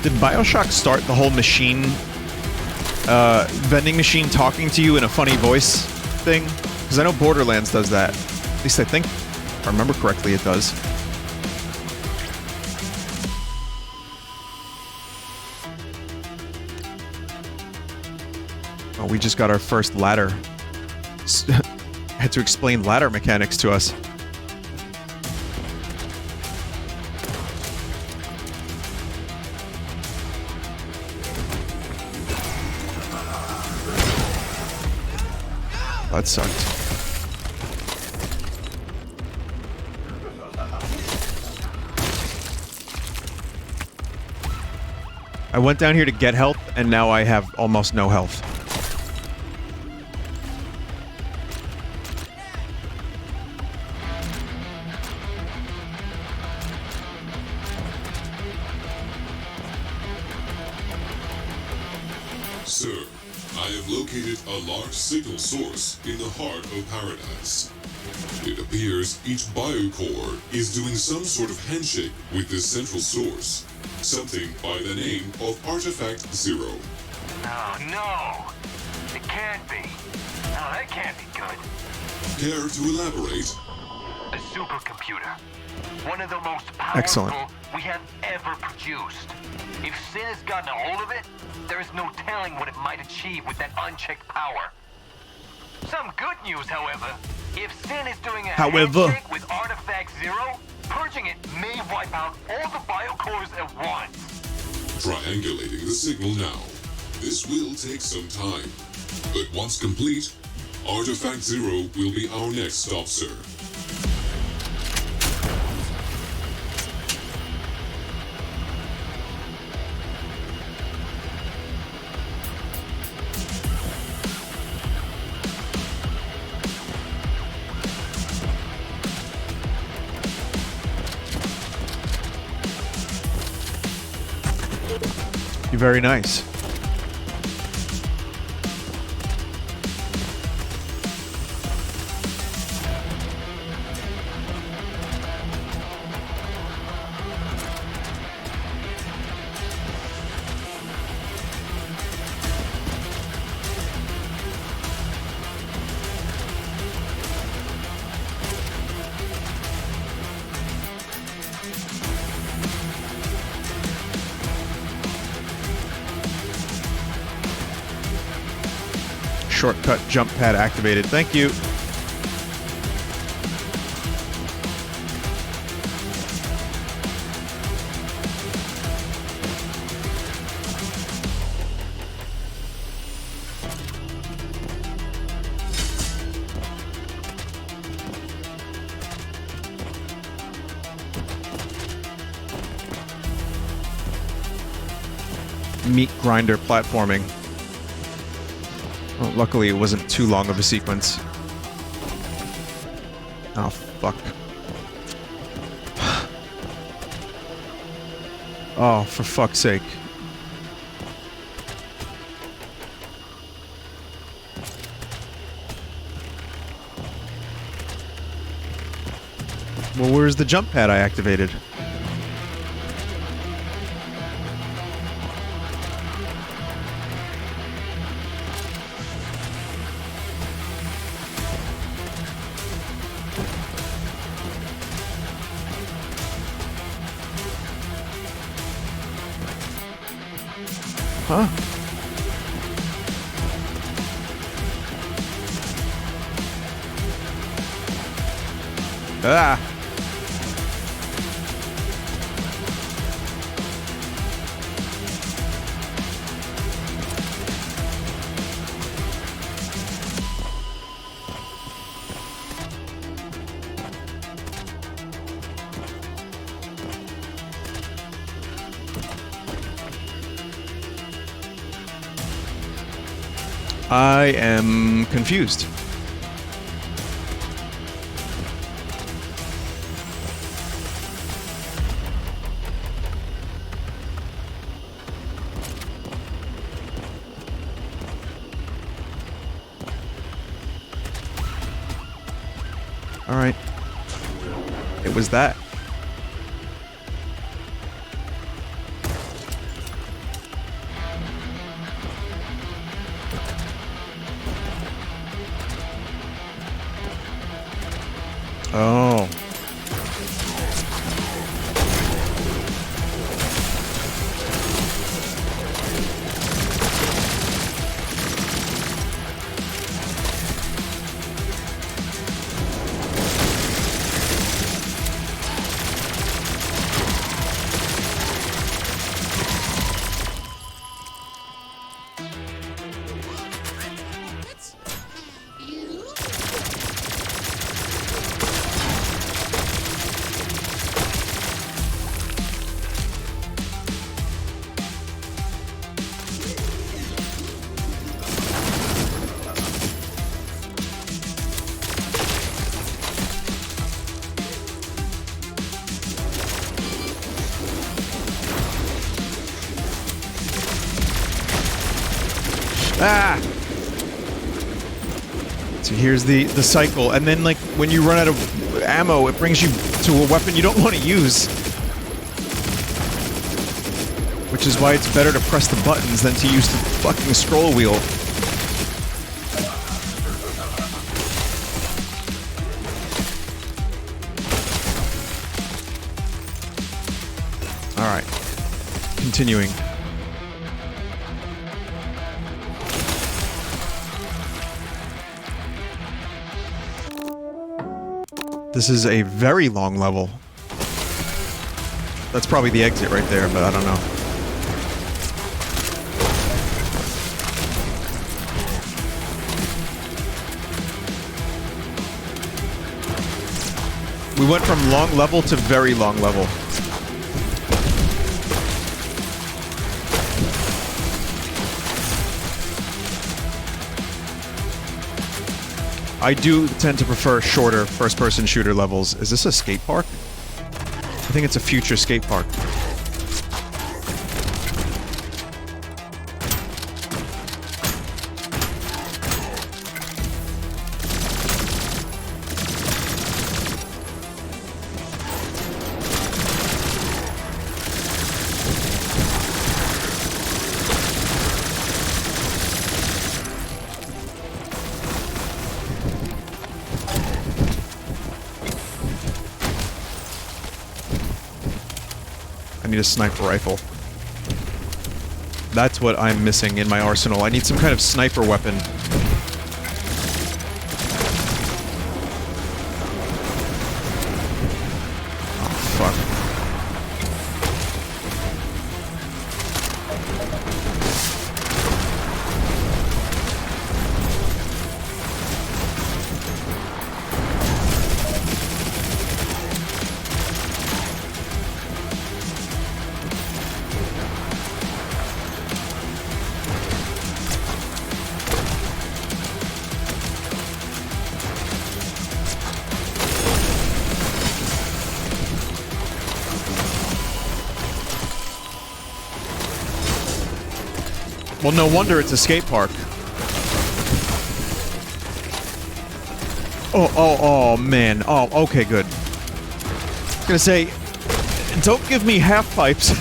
Did BioShock start the whole machine, vending machine talking to you in a funny voice thing? Because I know Borderlands does that. At least I think, if I remember correctly, it does. Oh, we just got our first ladder. Had to explain ladder mechanics to us. That sucked. I went down here to get health, and now I have almost no health. Sir, I have located a large signal source in the heart of paradise. It appears each biocore is doing some sort of handshake with this central source, something by the name of Artifact Zero. Oh, no! It can't be. No, that can't be good. Care to elaborate? A supercomputer. One of the most powerful Excellent. we have ever produced. If Sin has gotten a hold of it, there is no telling what it might achieve with that unchecked power. Some good news, however. If Sin is doing a handshake with Artifact Zero, purging it may wipe out all the biocores at once. Triangulating the signal now. This will take some time. But once complete, Artifact Zero will be our next stop, sir. You're very nice. Shortcut jump pad activated. Thank you. Meat grinder platforming. Well, luckily, it wasn't too long of a sequence. Oh, fuck. Oh, for fuck's sake. Well, where's the jump pad I activated? Huh? Ah! I am confused. All right. It was that. Oh. Ah! So here's the cycle, and then like when you run out of ammo, it brings you to a weapon you don't want to use. Which is why it's better to press the buttons than to use the fucking scroll wheel. Alright. Continuing. This is a very long level. That's probably the exit right there, but I don't know. We went from long level to very long level. I do tend to prefer shorter first-person shooter levels. Is this a skate park? I think it's a future skate park. I need a sniper rifle. That's what I'm missing in my arsenal. I need some kind of sniper weapon. Oh, fuck. Well, no wonder it's a skate park. Oh, man. Oh, okay, good. I was gonna say, don't give me half pipes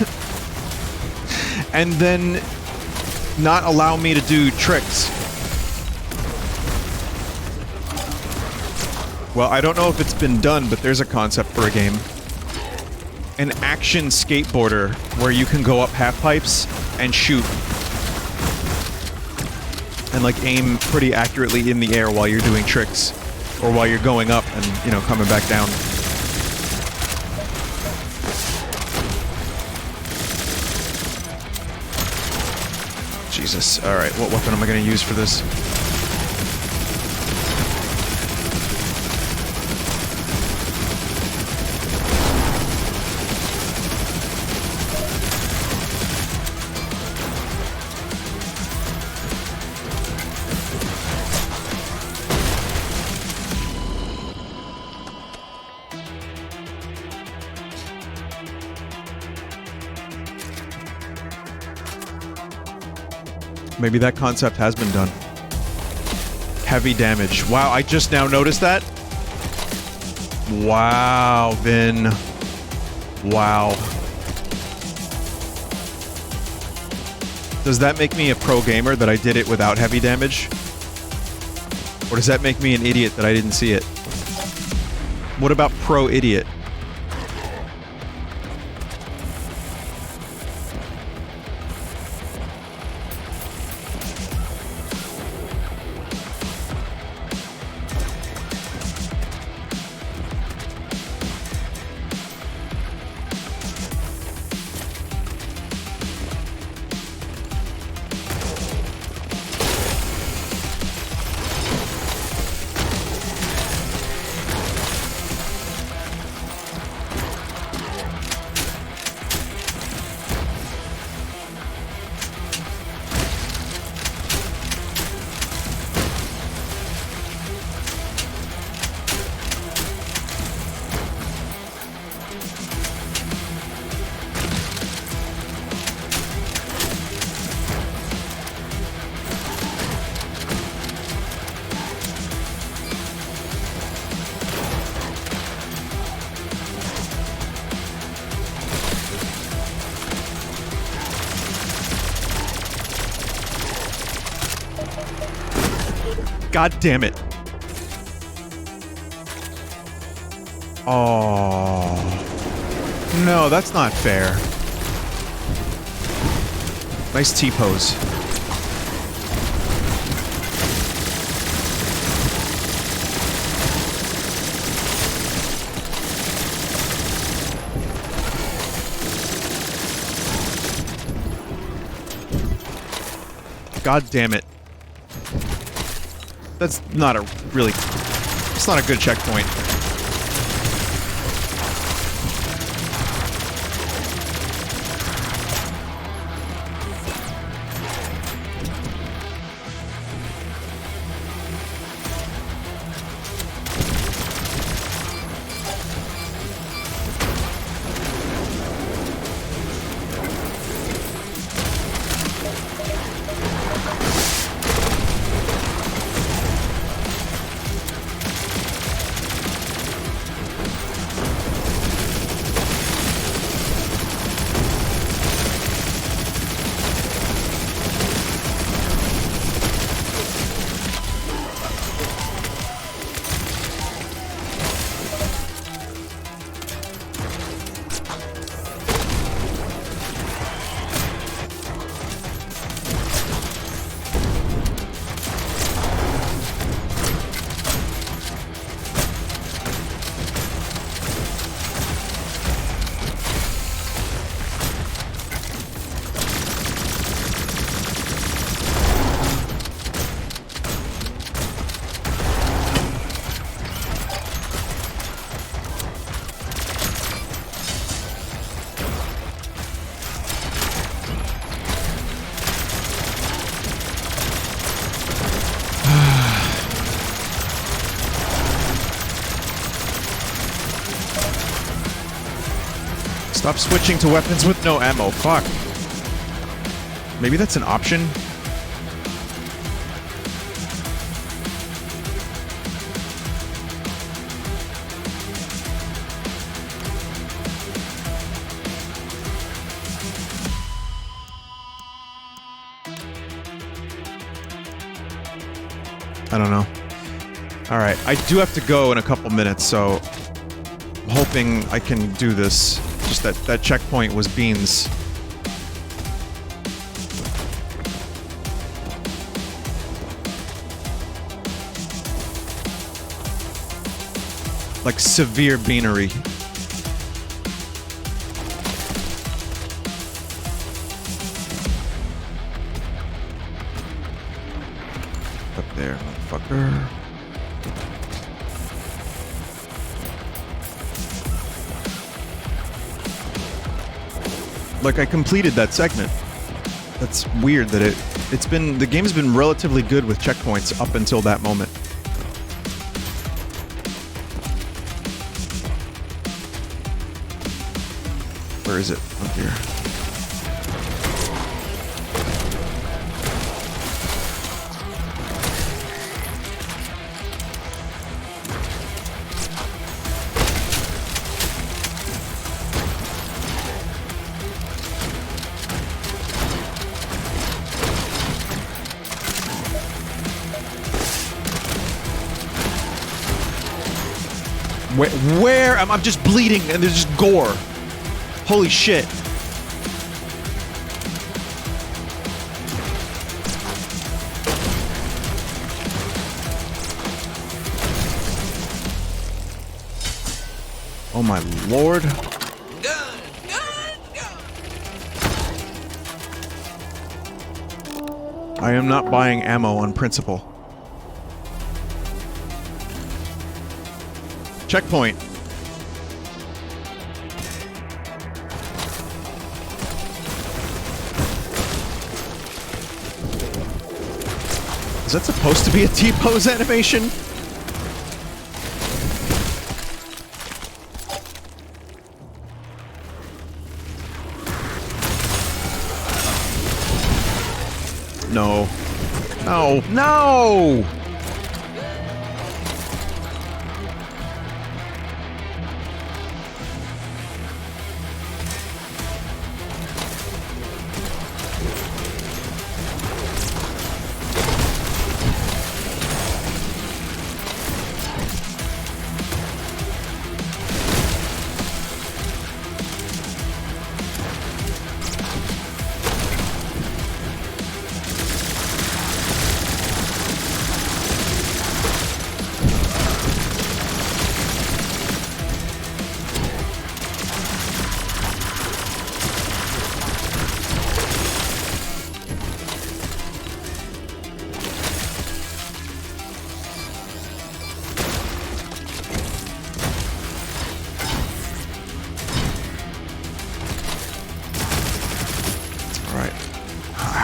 and then not allow me to do tricks. Well, I don't know if it's been done, but there's a concept for a game. An action skateboarder where you can go up half pipes and shoot. And like aim pretty accurately in the air while you're doing tricks. Or while you're going up and, you know, coming back down. Jesus. Alright, what weapon am I gonna use for this? Maybe that concept has been done. Heavy damage. Wow, I just now noticed that. Wow, Vin. Wow. Does that make me a pro gamer that I did it without heavy damage? Or does that make me an idiot that I didn't see it? What about pro idiot? God damn it. Oh. No, that's not fair. Nice T-pose. God damn it. That's not a really... It's not a good checkpoint. Stop switching to weapons with no ammo. Fuck. Maybe that's an option? I don't know. Alright, I do have to go in a couple minutes, so... I'm hoping I can do this. Just that checkpoint was beans. Like severe beanery. Up there, motherfucker. Like, I completed that segment. That's weird that the game's been relatively good with checkpoints up until that moment. Where is it? Up here. Where? I'm just bleeding and there's just gore. Holy shit. Oh my lord. Gun, gun, gun. I am not buying ammo on principle. Checkpoint. Is that supposed to be a T-pose animation? No. No. No!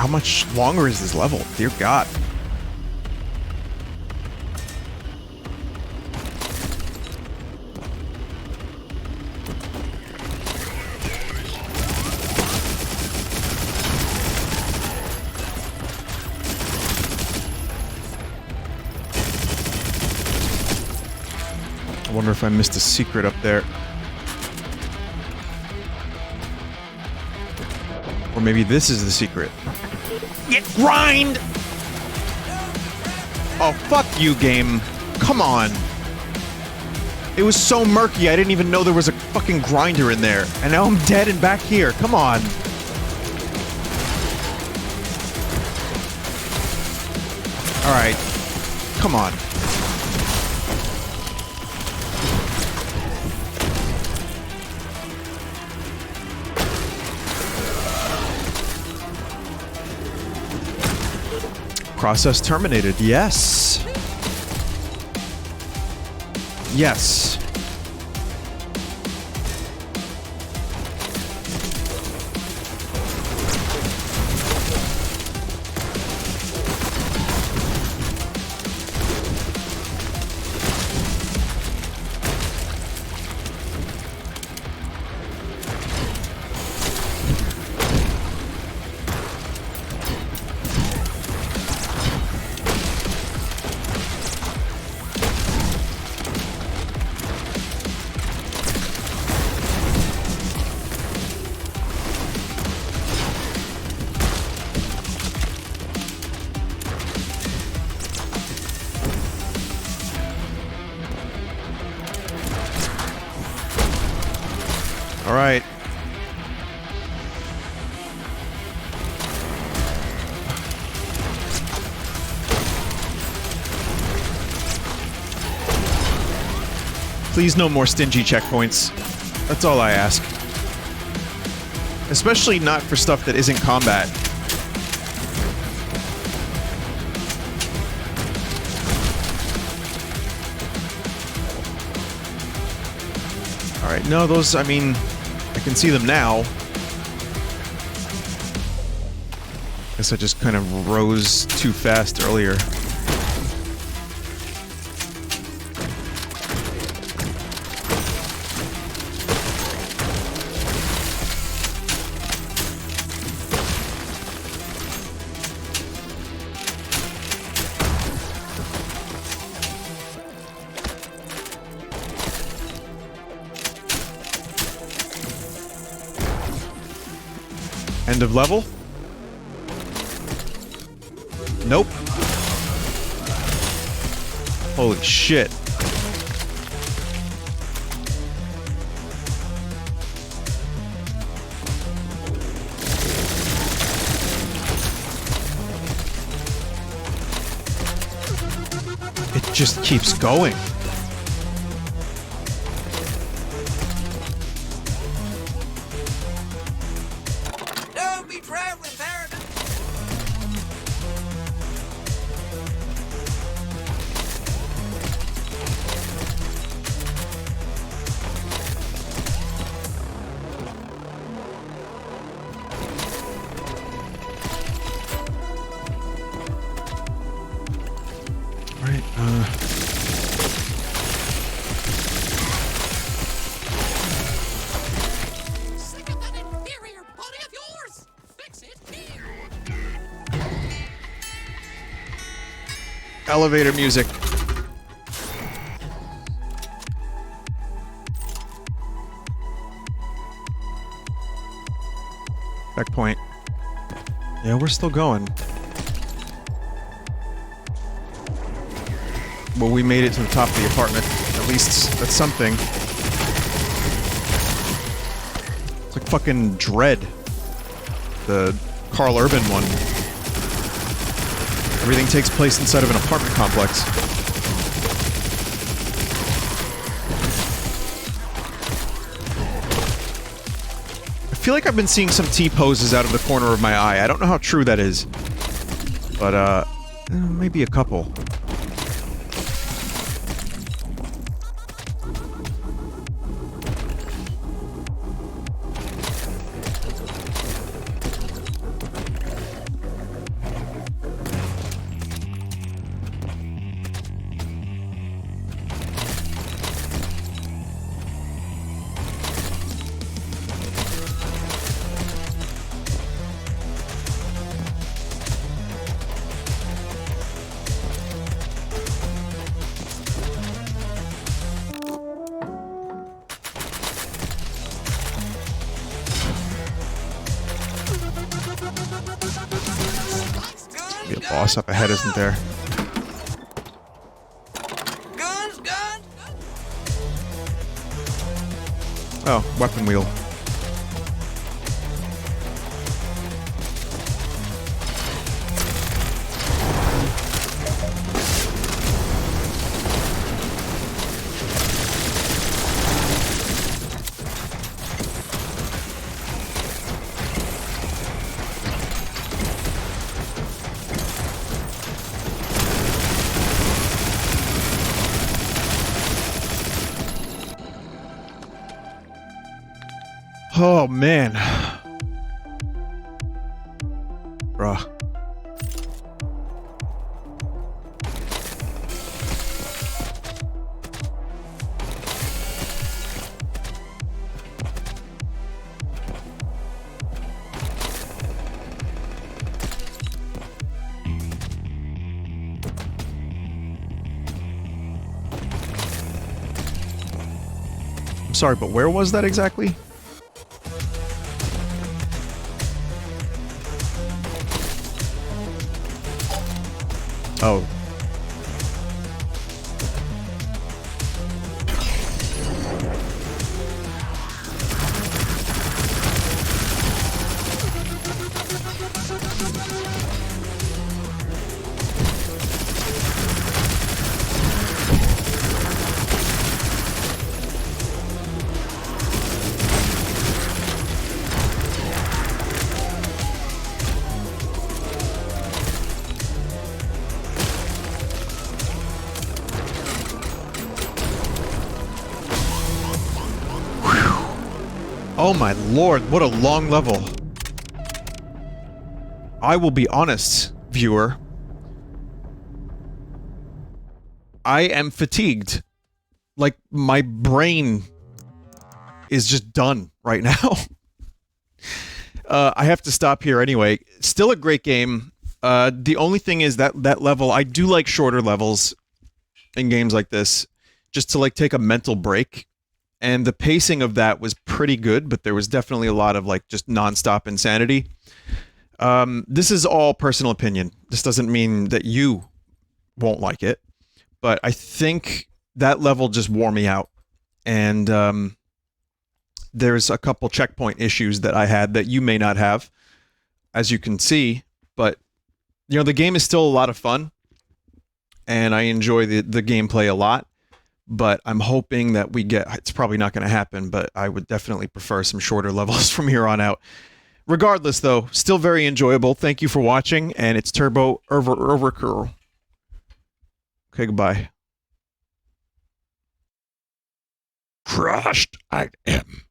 how much longer is this level? Dear God. I wonder if I missed a secret up there. Or maybe this is the secret. Get grind! Oh, fuck you, game. Come on. It was so murky, I didn't even know there was a fucking grinder in there. And now I'm dead and back here. Come on. Alright. Come on. Process terminated. Yes. Yes. All right. Please no more stingy checkpoints. That's all I ask. Especially not for stuff that isn't combat. Alright, no, those, I mean, I can see them now. Guess I just kind of rose too fast earlier. End of level? Nope. Holy shit. It just keeps going. Elevator music. Checkpoint. Yeah, we're still going. Well, we made it to the top of the apartment. At least that's something. It's like fucking Dread. The Carl Urban one. Everything takes place inside of an apartment complex. I feel like I've been seeing some T-poses out of the corner of my eye. I don't know how true that is. But, maybe a couple. Be a boss up ahead, isn't there? Guns, guns. Oh, weapon wheel. Oh, man. Bruh. I'm sorry, but where was that exactly? Oh. Oh my lord, what a long level. I will be honest, viewer. I am fatigued. Like, my brain is just done right now. I have to stop here anyway. Still a great game. The only thing is that level, I do like shorter levels in games like this, just to like take a mental break. And the pacing of that was pretty good, but there was definitely a lot of like just nonstop insanity. This is all personal opinion. This doesn't mean that you won't like it, but I think that level just wore me out. And there's a couple checkpoint issues that I had that you may not have, as you can see. But you know, the game is still a lot of fun, and I enjoy the gameplay a lot. But I'm hoping that we get... It's probably not going to happen, but I would definitely prefer some shorter levels from here on out. Regardless, though, still very enjoyable. Thank you for watching, and it's Turbo Overkill. Okay, goodbye. Crushed I am.